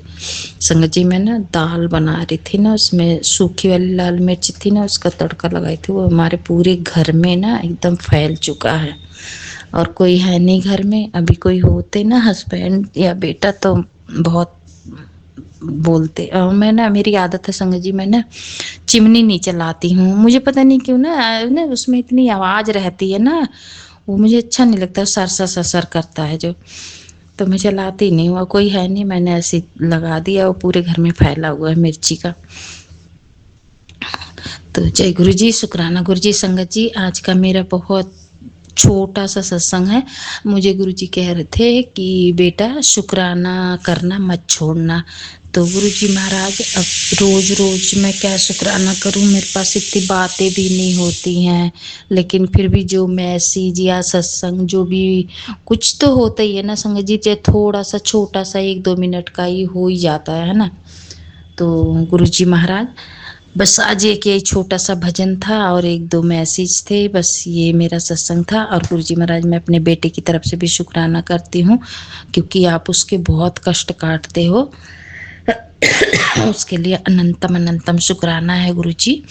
संगत जी मैं ना दाल बना रही थी ना, उसमें सूखी वाली लाल मिर्च थी ना, उसका तड़का लगाई थी। वो हमारे पूरे घर में ना एकदम फैल चुका है, और कोई है नहीं घर में। अभी कोई होते ना हस्बैंड या बेटा तो बहुत बोलते। और मैं ना, मेरी आदत है संगत जी, मैं ना चिमनी नहीं चलाती हूँ। मुझे पता नहीं क्यों ना उसमें इतनी आवाज रहती है ना, वो मुझे अच्छा नहीं लगता, सर करता है जो, तो मैं चलाती नहीं हूँ। कोई है नहीं, मैंने ऐसे लगा दिया, वो पूरे घर में फैला हुआ है मिर्ची का। तो जय गुरु जी, शुक्राना गुरु जी। संगत जी आज का मेरा बहुत छोटा सा सत्संग है। मुझे गुरु जी कह रहे थे कि बेटा शुक्राना करना मत छोड़ना। तो गुरु जी महाराज, अब रोज रोज मैं क्या शुक्राना करूं, मेरे पास इतनी बातें भी नहीं होती हैं, लेकिन फिर भी जो मैसेज या सत्संग जो भी कुछ तो होता ही है ना संगत जी, चाहे थोड़ा सा छोटा सा 1-2 मिनट का ही हो ही जाता है ना। तो गुरुजी महाराज, बस आज एक ये छोटा सा भजन था और एक दो मैसेज थे, बस ये मेरा सत्संग था। और गुरुजी महाराज, मैं अपने बेटे की तरफ से भी शुक्राना करती हूँ, क्योंकि आप उसके बहुत कष्ट काटते हो। उसके लिए अनंतम अनंतम शुक्राना है गुरुजी।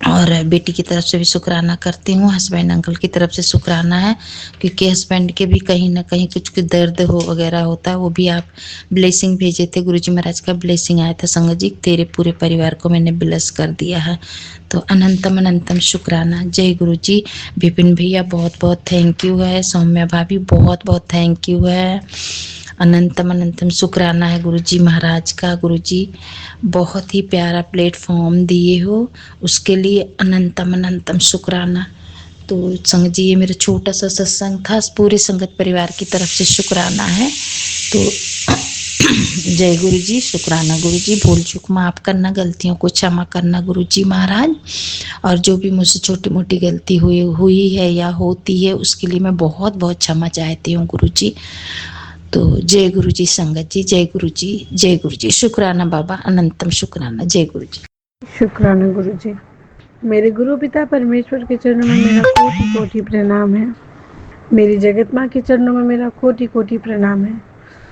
और बेटी की तरफ से भी शुक्राना करती हूँ, हस्बैंड अंकल की तरफ से शुक्राना है, क्योंकि हस्बैंड के भी कहीं ना कहीं कुछ कुछ दर्द हो वगैरह होता है। वो भी आप ब्लेसिंग भेजे थे, गुरुजी महाराज का ब्लेसिंग आया था, संगत जी तेरे पूरे परिवार को मैंने ब्लेस कर दिया है। तो अनंतम अनंतम शुक्राना। जय गुरुजी। विपिन भैया बहुत बहुत थैंक यू है, सौम्या भाभी बहुत बहुत थैंक यू है। अनंतम अनंतम शुक्राना है गुरुजी महाराज का। गुरुजी बहुत ही प्यारा प्लेटफॉर्म दिए हो, उसके लिए अनंतम अनंतम शुक्राना। तो संगत जी, ये मेरा छोटा सा सत्संग था, पूरे संगत परिवार की तरफ से शुक्राना है। तो जय गुरुजी, शुक्राना गुरुजी। भूल चूक माफ करना, गलतियों को क्षमा करना गुरुजी महाराज। और जो भी मुझसे छोटी मोटी गलती हुई है या होती है, उसके लिए मैं बहुत बहुत क्षमा चाहती हूँ गुरुजी। तो जय गुरुजी संगत जी, जय गुरुजी, जय गुरुजी। शुक्राना बाबा, अनंतम शुक्राना। जय गुरुजी। शुक्राना गुरुजी। मेरे गुरु पिता परमेश्वर के चरणों में मेरा कोटि कोटि प्रणाम है। मेरी जगत माँ के चरणों में मेरा कोटि कोटि प्रणाम है।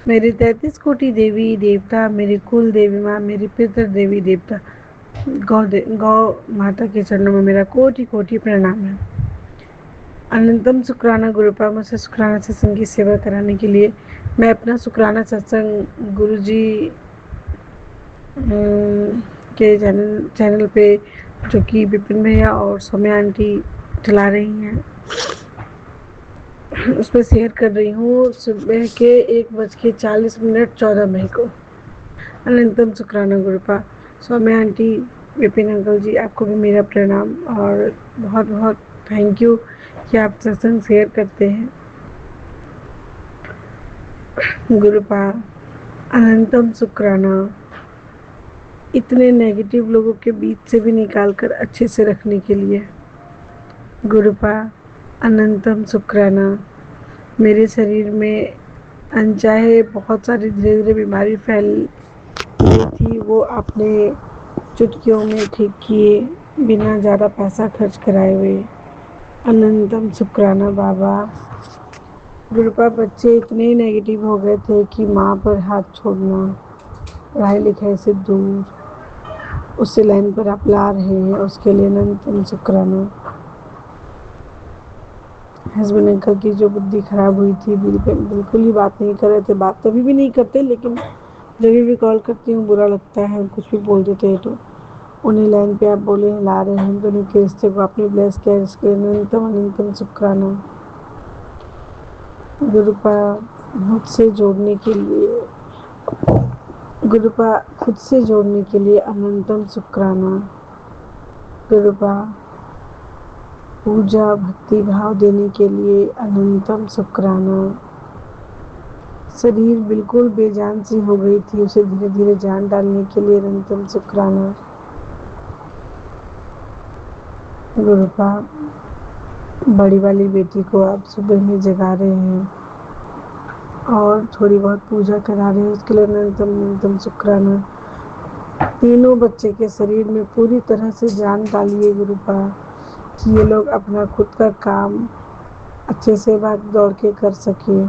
मेरे 33 कोटि देवी देवता, मेरी कुल देवी माँ, मेरी पितृ देवी देवता, गौ माता के चरणों में मेरा कोटि कोटि प्रणाम है। अनंतम शुक्राना गुरुपा, मुझसे शुक्राना सत्संग की सेवा कराने के लिए। मैं अपना शुक्राना सत्संग गुरुजी के चैनल पे, जो कि विपिन भैया और सौम्या आंटी चला रही हैं, उस पर शेयर कर रही हूँ सुबह के 1:40 14 मई को। अनंतम शुक्राना गुरुपा। सौम्या आंटी, विपिन अंकल जी, आपको भी मेरा प्रणाम और बहुत बहुत थैंक यू कि आप सत्संग शेयर करते हैं गुरुपा। अनंतम शुक्राना। इतने नेगेटिव लोगों के बीच से भी निकाल कर अच्छे से रखने के लिए गुरुपा। अनंतम शुक्राना। मेरे शरीर में अनचाहे बहुत सारी धीरे धीरे बीमारी फैल गई थी, वो आपने चुटकियों में ठीक किए, बिना ज़्यादा पैसा खर्च कराए हुए। अनंतम शुक्राना बाबा। गुरुपा, बच्चे इतने नेगेटिव हो गए थे कि माँ पर हाथ छोड़ना, पढ़ाई लिखाई से दूर, उससे लाइन पर आप ला रहे हैं, उसके लिए अनंतम शुक्राना। हस्बैंड अंकल की जो बुद्धि खराब हुई थी, बिल्कुल ही बात नहीं कर रहे थे, बात कभी भी नहीं करते, लेकिन जब भी कॉल करती हूँ बुरा लगता है, कुछ भी बोल देते हैं, तो उन्हें लाइन पे आप बोले ला रहे हैं, दोनों के रिश्ते को आपने ब्लेस किया, इसके अनंतम अनंतम शुक्राना गुरुपा। मुझसे जोड़ने के लिए गुरुपा, खुद से जोड़ने के लिए अनंतम शुक्राना गुरुपा। पूजा भक्ति भाव देने के लिए अनंतम शुक्राना। शरीर बिल्कुल बेजान सी हो गई थी, उसे धीरे धीरे जान डालने के लिए अनंतम शुक्राना गुरुपा। बड़ी वाली बेटी को आप सुबह में जगा रहे हैं और थोड़ी बहुत पूजा करा रहे हैं, उसके लिए अनंतम अनंतम शुक्राना। तीनों बच्चे के शरीर में पूरी तरह से जान डालिए गुरुपा, कि ये लोग अपना खुद का काम अच्छे से भाग दौड़ के कर सके,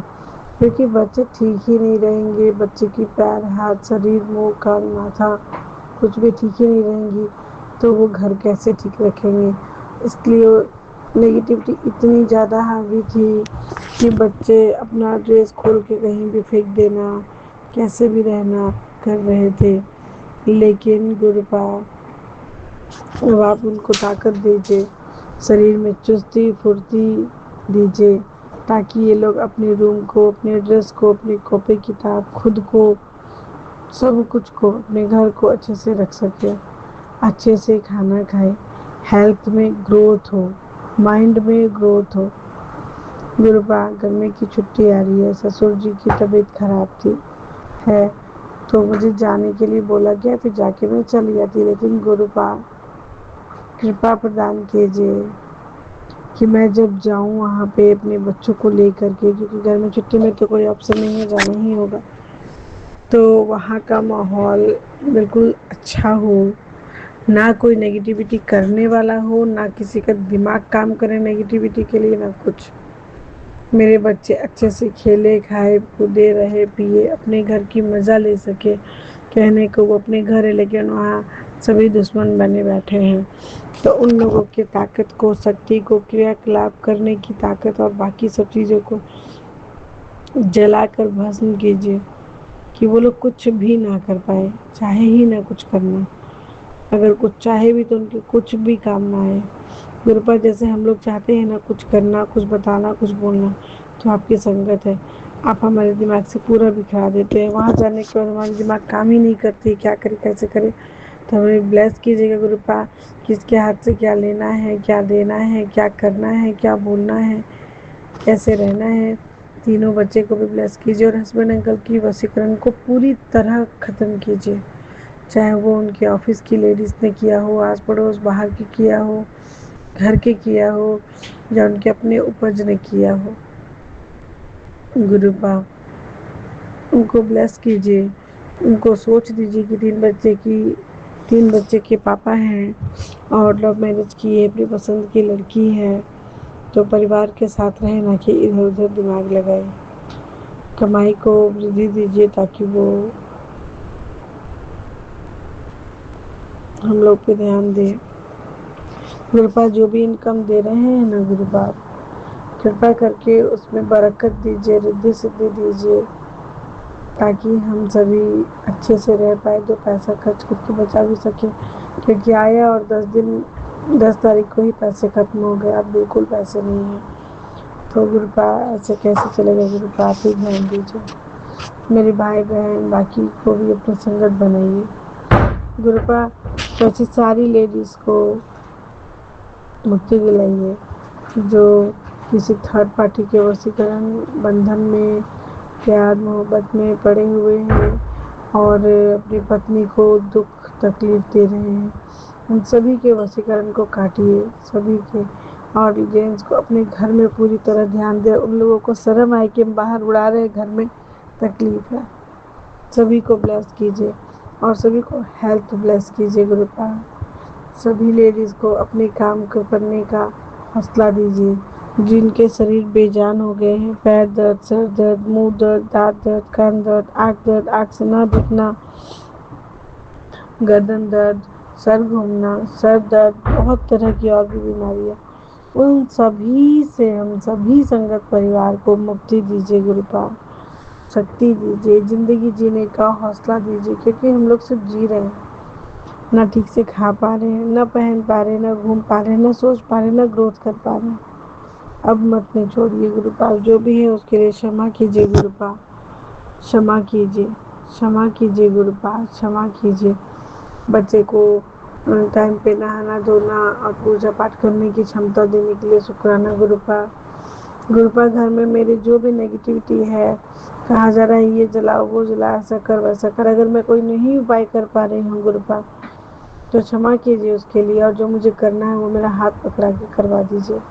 क्योंकि बच्चे ठीक ही नहीं रहेंगे, बच्चे की पैर हाथ शरीर मुंह कान माथा कुछ भी ठीक ही नहीं रहेंगी, तो वो घर कैसे ठीक रखेंगे। इसलिए नेगेटिविटी इतनी ज़्यादा हावी थी कि बच्चे अपना ड्रेस खोल के कहीं भी फेंक देना, कैसे भी रहना कर रहे थे। लेकिन गुरुपा, अब आप उनको ताकत दीजिए, शरीर में चुस्ती फुर्ती दीजिए, ताकि ये लोग अपने रूम को, अपने ड्रेस को, अपनी कॉपी किताब, खुद को, सब कुछ को, अपने घर को अच्छे से रख सके, अच्छे से खाना खाए, हेल्थ में ग्रोथ हो, माइंड में ग्रोथ हो। गुरुपा, गर्मी की छुट्टी आ रही है, ससुर जी की तबीयत खराब थी है, तो मुझे जाने के लिए बोला गया, तो जाके मैं चली जाती, लेकिन गुरुपा कृपा प्रदान कीजिए कि मैं जब जाऊं वहाँ पे अपने बच्चों को लेकर के, क्योंकि गर्मी छुट्टी में तो कोई ऑप्शन नहीं है, जाना ही होगा, तो वहाँ का माहौल बिल्कुल अच्छा हो, ना कोई नेगेटिविटी करने वाला हो, ना किसी का दिमाग काम करे नेगेटिविटी के लिए, ना कुछ। मेरे बच्चे अच्छे से खेले खाए कूदे रहे पिए अपने घर की मज़ा ले सके। कहने को वो अपने घर है लेकिन वहाँ सभी दुश्मन बने बैठे हैं। तो उन लोगों की ताकत को, शक्ति को, क्रियाकलाप करने की ताकत और बाकी सब चीज़ों को जलाकर भस्म कीजिए कि वो लोग कुछ भी ना कर पाए, चाहे ही ना कुछ करना। अगर कुछ चाहे भी तो उनके कुछ भी काम ना आए। गुरुपा जैसे हम लोग चाहते हैं ना कुछ करना, कुछ बताना, कुछ बोलना, तो आपकी संगत है। आप हमारे दिमाग से पूरा बिखरा देते हैं। वहाँ जाने के बाद हमारी दिमाग काम ही नहीं करती, क्या करे कैसे करे। तो हमें ब्लेस कीजिएगा गुरुपा, किसके हाथ से क्या लेना है, क्या देना है, क्या करना है, क्या बोलना है, कैसे रहना है। तीनों बच्चे को भी ब्लेस कीजिए और हस्बैंड अंकल की वशीकरण को पूरी तरह ख़त्म कीजिए। चाहे वो उनके ऑफिस की लेडीज़ ने किया हो, आस पड़ोस बाहर की किया हो, घर के किया हो, या उनके अपने उपज ने किया हो। गुरुपा उनको ब्लेस कीजिए, उनको सोच दीजिए कि तीन बच्चे के पापा हैं और लव मैरिज की है, अपनी पसंद की लड़की है। तो परिवार के साथ रहे, ना कि इधर उधर दिमाग लगाए। कमाई को वृद्धि दीजिए ताकि वो हम लोग पे ध्यान दे। गुरुपा जो भी इनकम दे रहे हैं ना गुरुपा, कृपा करके उसमें बरकत दीजिए, रिद्धि सिद्धि दीजिए, ताकि हम सभी अच्छे से रह पाए, 2 पैसा खर्च करके बचा भी सके। क्योंकि आया और 10 तारीख को ही पैसे खत्म हो गए, अब बिल्कुल पैसे नहीं हैं। तो गुरुपा ऐसे कैसे चलेगा गुरुपा, आप ही ध्यान दीजिए। मेरे भाई बहन बाकी को भी अपनी संगत बनाइए गुरुपा। तो ऐसी सारी लेडीज़ को मुक्ति दिलाइए जो किसी थर्ड पार्टी के वशीकरण बंधन में, प्यार मोहब्बत में पड़े हुए हैं और अपनी पत्नी को दुख तकलीफ दे रहे हैं। उन सभी के वशीकरण को काटिए, सभी के। और जेंट्स को अपने घर में पूरी तरह ध्यान दे। उन लोगों को शर्म आए कि हम बाहर उड़ा रहे, घर में तकलीफ है। सभी को ब्लेस कीजिए और सभी को हेल्थ ब्लेस कीजिए गुरुपा। सभी लेडीज़ को अपने काम को करने का हौसला दीजिए। जिनके शरीर बेजान हो गए हैं, पैर दर्द, सर दर्द, मुंह दर्द, दांत दर्द, कान दर्द, आँख से ना दिखना, गर्दन दर्द, सर घूमना, सर दर्द, बहुत तरह की और भी बीमारियाँ, उन सभी से हम सभी संगत परिवार को मुक्ति दीजिए गुरुपा। शक्ति दीजिए, ज़िंदगी जीने का हौसला दीजिए, क्योंकि हम लोग सिर्फ जी रहे हैं, ना ठीक से खा पा रहे हैं, ना पहन पा रहे हैं, ना घूम पा रहे हैं, ना सोच पा रहे हैं, ना ग्रोथ कर पा रहे हैं। अब मत नहीं छोड़िए गुरुपा। जो भी है उसके लिए क्षमा कीजिए गुरुपा, क्षमा कीजिए, क्षमा कीजिए गुरुपा, क्षमा कीजिए। बच्चे को टाइम पे नहाना धोना और पूजा पाठ करने की क्षमता देने के लिए शुक्राना गुरुपा। गुरुपा घर में मेरे जो भी नेगेटिविटी है, कहा जा रहा है ये जलाओ वो जलाओ, ऐसा कर वैसा कर, अगर मैं कोई नहीं उपाय कर पा रही हूँ गुरुपा तो क्षमा कीजिए उसके लिए। और जो मुझे करना है वो मेरा हाथ पकड़ा के करवा दीजिए।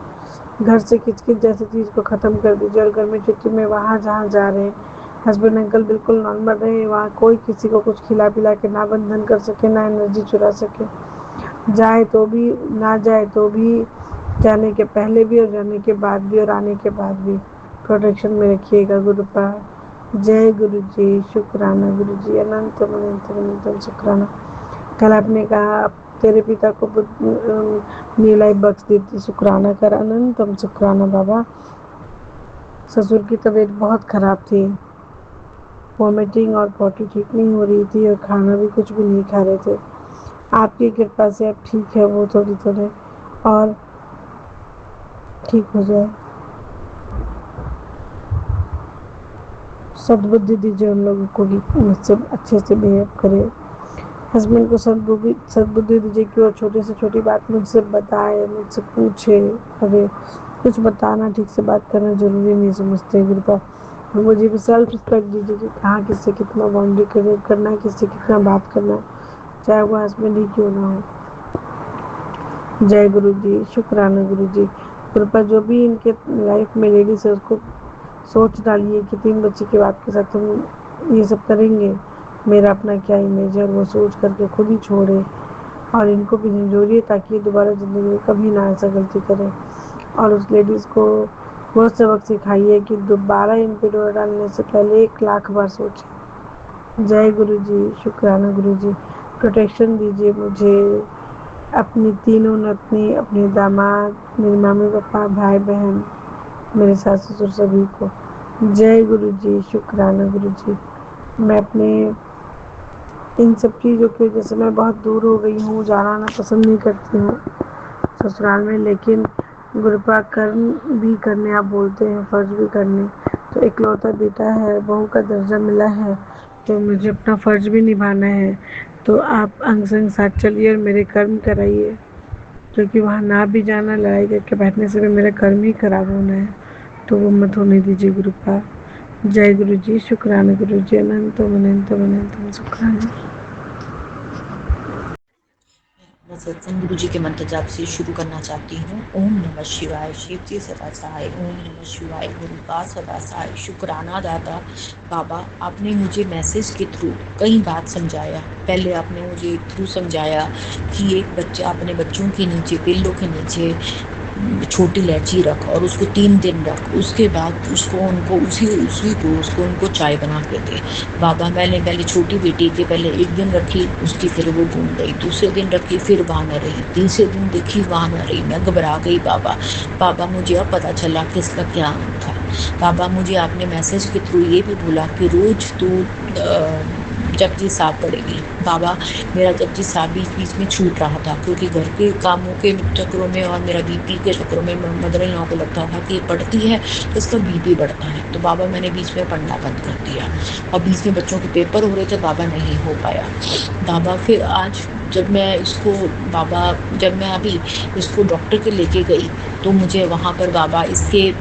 घर से किचकिच जैसी चीज़ को ख़त्म कर दीजिए। और गर्मी छुट्टी में वहाँ जहाँ जा रहे हैं हस्बैंड अंकल बिल्कुल नॉर्मल रहे, वहाँ कोई किसी को कुछ खिला पिला के ना बंधन कर सके, ना एनर्जी चुरा सके। जाए तो भी, ना जाए तो भी, जाने के पहले भी और जाने के बाद भी और आने के बाद भी प्रोटेक्शन में रखिएगा गुरुपा। जय गुरु जी, शुक्राना गुरु जी, अनंत अनंत अनंत शुक्राना। कल आपने कहा आप तेरे पिता को न्यू लाइफ बख्श देती, शुक्राना कर, अनंतम शुक्राना बाबा। ससुर की तबीयत बहुत ख़राब थी, वॉमिटिंग और पॉटी ठीक नहीं हो रही थी और खाना भी कुछ भी नहीं खा रहे थे। आपकी कृपा से अब ठीक है वो थोड़ी और ठीक हो जाए। सद्बुद्धि दीजिए उन लोगों को भी मुझसे अच्छे से बिहेव करे। हस्बैंड को सद्बुद्धि दीजिए कि वो छोटी से छोटी बात मुझसे बताए, मुझसे पूछे। अरे कुछ बताना, ठीक से बात करना जरूरी नहीं समझते गुरुपा। और मुझे भी सेल्फ रिस्पेक्ट दीजिए कि कहाँ किससे कितना बाउंड्री करना है, किससे कितना बात करना है, चाहे वो हस्बैंड ही क्यों ना हो। जय गुरु जी, शुक्राना गुरु जी। कृपा जो भी इनके लाइफ में लेडीज है उसको सोच डालिए कि 3 बच्चे के बाप के साथ हम ये सब करेंगे मेरा अपना क्या इमेज है वो सोच करके खुद ही छोड़े और इनको भी झंझोरिए ताकि ये दोबारा ज़िंदगी में कभी ना ऐसा गलती करें। और उस लेडीज़ को बहुत सबक सिखाइए कि दोबारा इन पे डोरा डालने से पहले 1,00,000 बार सोचें। जय गुरु जी, शुक्राना गुरु जी। प्रोटेक्शन दीजिए मुझे, अपनी तीनों नतनी, अपने दामाद, मेरे मम्मी-पापा, भाई-बहन, मेरे सास-ससुर सभी को। जय गुरु जी, शुक्राना गुरु जी। मैं अपने इन सब चीज़ों की वजह से मैं बहुत दूर हो गई हूँ, जाना आना पसंद नहीं करती हूँ ससुराल में, लेकिन गुरुपा कर्म भी करने आप बोलते हैं, फ़र्ज़ भी करने। तो इकलौता बेटा है, बहू का दर्जा मिला है, तो मुझे अपना फ़र्ज़ भी निभाना है। तो आप अंग संग साथ चलिए और मेरे कर्म कराइए, क्योंकि वहाँ ना भी जाना, लड़ाई करके बैठने से भी मेरा कर्म ही खराब होना है। तो वो मत होने दीजिए गुरुपा। जय गुरु जी, शुक्राना गुरु जी। अनंतम अनंतम अनंतम शुक्राना। मैं सत्संग गुरु जी के मंत्र जाप से शुरू करना चाहती हूँ। ओम नमः शिवाय, शिव जी सदा सहाय। ओम नमः शिवाय, गुरु का सदा सहाय। शुक्राना दाता बाबा, आपने मुझे मैसेज के थ्रू कई बात समझाया। पहले आपने मुझे थ्रू समझाया कि एक बच्चा अपने बच्चों के नीचे, पिल्लों के नीचे छोटी इलायची रख और उसको 3 दिन रख, उसके बाद उसको उनको उसी को उसको उनको चाय बना के दे। बाबा, मैंने पहले छोटी बेटी के पहले 1 दिन रखी, उसकी फिर वो घूम गई, दूसरे दिन रखी फिर वहाँ न रही, तीसरे दिन देखी वहाँ न रही, मैं घबरा गई बाबा। बाबा, मुझे अब पता चला कि इसका क्या नाम था। बाबा, मुझे आपने मैसेज के थ्रू ये भी बोला कि रोज़ तू जपजी साहब पड़ेगी। बाबा, मेरा जपजी साहब बीच बीच में छूट रहा था, क्योंकि घर के कामों के चक्करों में और मेरा बीपी के चक्करों में मदर इन लॉ को लगता था कि ये पढ़ती है तो इसका बीपी बढ़ता है। तो बाबा, मैंने बीच में पढ़ना बंद कर दिया और बीच में बच्चों के पेपर हो रहे थे बाबा, नहीं हो पाया। बाबा, फिर आज जब मैं अभी इसको डॉक्टर के लेके गई तो मुझे वहाँ पर बाबा इसके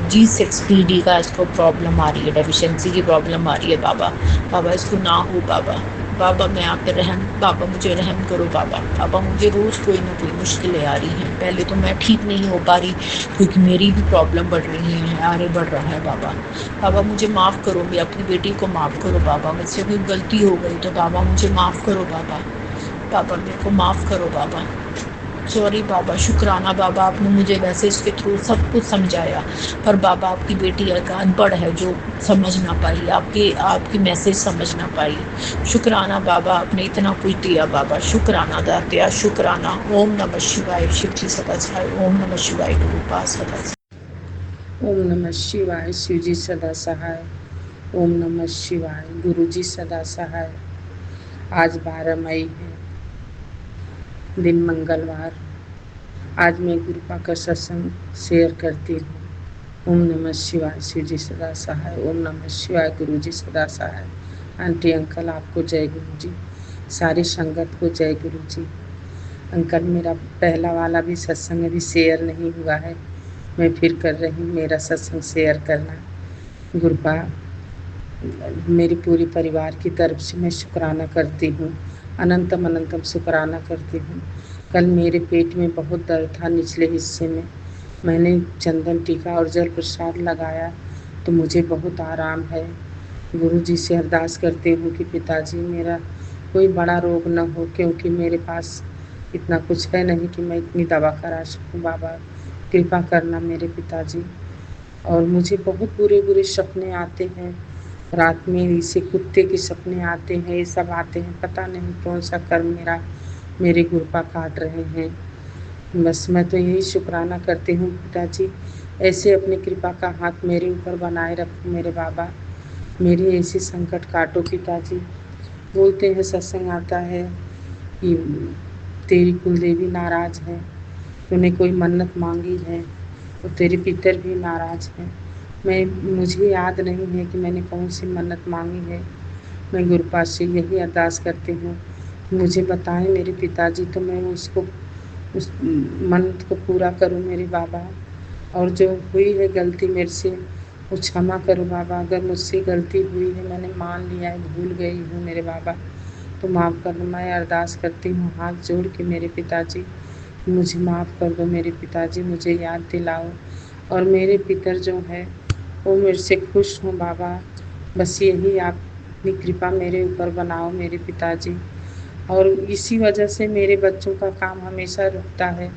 G6PD का इसको प्रॉब्लम आ रही है, डेफिशिएंसी की प्रॉब्लम आ रही है बाबा। बाबा, इसको ना हो बाबा। बाबा, मैं आप पे बाबा मुझे रहम करो बाबा। बाबा, मुझे रोज़ कोई ना कोई मुश्किलें आ रही हैं। पहले तो मैं ठीक नहीं हो पा रही क्योंकि मेरी भी प्रॉब्लम बढ़ रही है, आगे बढ़ रहा है बाबा। बाबा, मुझे माफ़ करो, मैं अपनी बेटी को माफ़ करो बाबा। मुझसे कोई गलती हो गई तो बाबा मुझे माफ़ करो बाबा। बाबा, मेरे को माफ़ करो बाबा, सॉरी बाबा। शुक्राना बाबा, आपने मुझे मैसेज के थ्रू सब कुछ समझाया, पर बाबा आपकी बेटी एक अनपढ़ है जो समझ ना पाई, आपकी मैसेज समझ ना पाई। शुक्राना बाबा, आपने इतना कुछ दिया बाबा। शुक्राना दात्या, शुक्राना। ओम नमः शिवाय, शिव जी सदा सहाय। ओम नमः शिवाय, गुरु का सदा सहाय। ओम नमः शिवाय, शिव जी सदा सहाय। ओम नमः शिवाय, गुरु जी सदा सहाय। आज 12 मई है, दिन मंगलवार। आज मैं गुरुपा का सत्संग शेयर करती हूँ। ओम नमः शिवाय, शिव जी सदा सहाय। ओम नमः शिवाय, गुरु जी सदा सहाय। आंटी अंकल, आपको जय गुरु जी, सारी संगत को जय गुरु जी। अंकल, मेरा पहला वाला भी सत्संग अभी शेयर नहीं हुआ है, मैं फिर कर रही हूँ मेरा सत्संग शेयर करना। गुरुपा, मेरी पूरी परिवार की तरफ से मैं शुक्राना करती हूँ, अनंतम अनंतम शुक्राना करती हूँ। कल मेरे पेट में बहुत दर्द था, निचले हिस्से में। मैंने चंदन टीका और जल प्रसाद लगाया तो मुझे बहुत आराम है। गुरु जी से अरदास करती हूँ कि पिताजी मेरा कोई बड़ा रोग न हो, क्योंकि मेरे पास इतना कुछ है नहीं कि मैं इतनी दवा करा सकूँ। बाबा, कृपा करना मेरे पिताजी। और मुझे बहुत बुरे बुरे सपने आते हैं, रात में इसे कुत्ते के सपने आते हैं, ये सब आते हैं, पता नहीं कौन सा कर्म मेरे गुरुपा काट रहे हैं। बस मैं तो यही शुक्राना करती हूँ पिताजी, ऐसे अपनी कृपा का हाथ मेरे ऊपर बनाए रखो मेरे बाबा, मेरी ऐसी संकट काटो पिताजी। बोलते हैं, सत्संग आता है कि तेरी कुलदेवी नाराज़ है, तूने कोई मन्नत मांगी है तो तेरे पितर भी नाराज़ हैं। मुझे याद नहीं है कि मैंने कौन सी मन्नत मांगी है। मैं गुरुपा से यही अरदास करती हूँ, मुझे बताएं मेरे पिताजी, तो मैं उस मन्नत को पूरा करूँ मेरे बाबा। और जो हुई है गलती मेरे से वो क्षमा करो बाबा। अगर मुझसे गलती हुई है, मैंने मान लिया है, भूल गई हूँ मेरे बाबा, तो माफ़ कर दो। मैं अरदास करती हूँ हाथ जोड़ के मेरे पिताजी, मुझे माफ़ कर दो मेरे पिताजी, मुझे याद दिलाओ। और मेरे पितर जो है वो मेरे से खुश हों बाबा, बस यही आप अपनी कृपा मेरे ऊपर बनाओ मेरे पिताजी। और इसी वजह से मेरे बच्चों का काम हमेशा रुकता है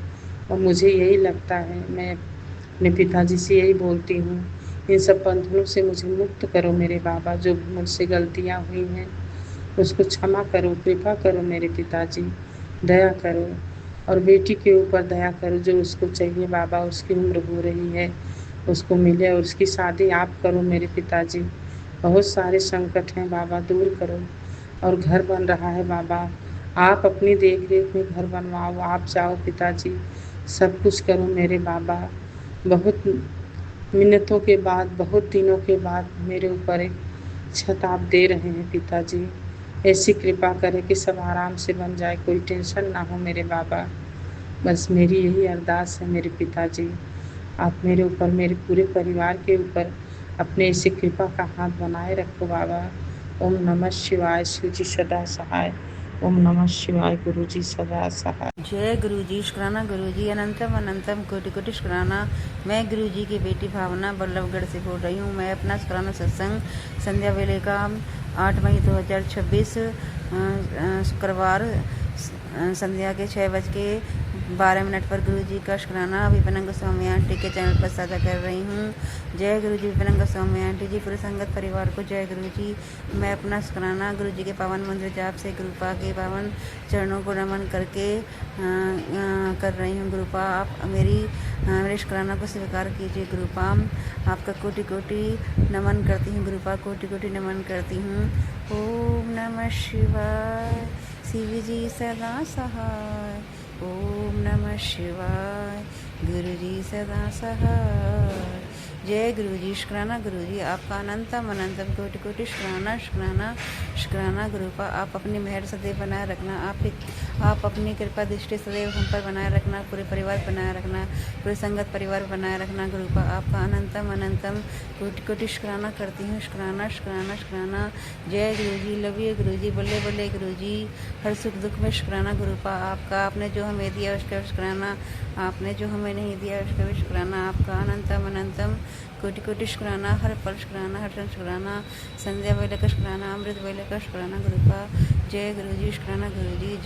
और मुझे यही लगता है, मैं अपने पिताजी से यही बोलती हूँ, इन सब बंधनों से मुझे मुक्त करो मेरे बाबा। जो मुझसे गलतियाँ हुई हैं उसको क्षमा करो, कृपा करो मेरे पिताजी, दया करो। और बेटी के ऊपर दया करो, जो उसको चाहिए बाबा, उसकी उम्र हो रही है, उसको मिले और उसकी शादी आप करो मेरे पिताजी। बहुत सारे संकट हैं बाबा, दूर करो। और घर बन रहा है बाबा, आप अपनी देख रेख में घर बनवाओ, आप जाओ पिताजी, सब कुछ करो मेरे बाबा। बहुत मिन्नतों के बाद, बहुत दिनों के बाद मेरे ऊपर एक छत आप दे रहे हैं पिताजी। ऐसी कृपा करें कि सब आराम से बन जाए, कोई टेंशन ना हो मेरे बाबा। बस मेरी यही अरदास है मेरे पिताजी, आप मेरे ऊपर, मेरे पूरे परिवार के ऊपर अपने ऐसी कृपा का हाथ बनाए रखो बाबा। ओम नमः शिवाय, शिव जी सदा सहाय। ओम नमः शिवाय, गुरु जी सदा सहाय। जय गुरु जी, शुक्राना गुरु जी, अनंतम अनंतम कोटि कोटि शुक्राना। मैं गुरु जी की बेटी भावना बल्लभगढ़ से बोल रही हूँ। मैं अपना शुक्राना सत्संग संध्या वेले का 8 मई 2026 शुक्रवार संध्या के 6:12 पर गुरु जी का शुक्राना विपनन गोस्वामी आंटी के चैनल पर साझा कर रही हूँ। जय गुरु जी, विपनन गोस्वामी आंटी जी, पूरे संगत परिवार को जय गुरु जी। मैं अपना शुक्राना गुरु जी के पावन मंदिर जाप से गुरुपा के पावन चरणों को नमन करके कर रही हूँ। गुरुपा आप मेरे शुक्राना को स्वीकार कीजिए। गुरुपा आपका कोटि कोटि नमन करती हूँ। गुरुपा कोटि कोटि नमन करती हूँ। ओम नमः शिवाय, शिव जी सदा सहाय। ओम नमः शिवाय, गुरु जी सदा सहाय। जय गुरु जी, शुक्राना गुरु जी, आपका अनंतम अनंतम कोटि कोटि शुक्राना शुक्राना शुक्राना। गुरुपा आप अपनी मेहर सदैव बनाए रखना, आप अपनी कृपा दृष्टि सदैव हम पर बनाए रखना, पूरे परिवार बनाए रखना, पूरे संगत परिवार बनाए रखना। गुरुपा आपका अनंतम अनंतम कोटि कोटि शुक्राना करती हूँ। शुक्राना शुक्राना शुक्राना। जय गुरु जी, लव यू गुरु जी, बल्ले बल्ले गुरु जी, हर सुख दुख में शुक्राना। गुरुपा आपका, आपने जो हमें दिया उसका शुक्राना, आपने जो हमें नहीं दिया उसका भी शुक्राना। आपका अनंतम अनंतम कोटि कोटि शुक्राना, हर पल शुक्राना, हर क्षण शुक्राना, संध्या वेले का शुक्राना, अमृत वेले का शुक्राना। गुरुपा जय गुरु जी, शुक्राना गुरु जी।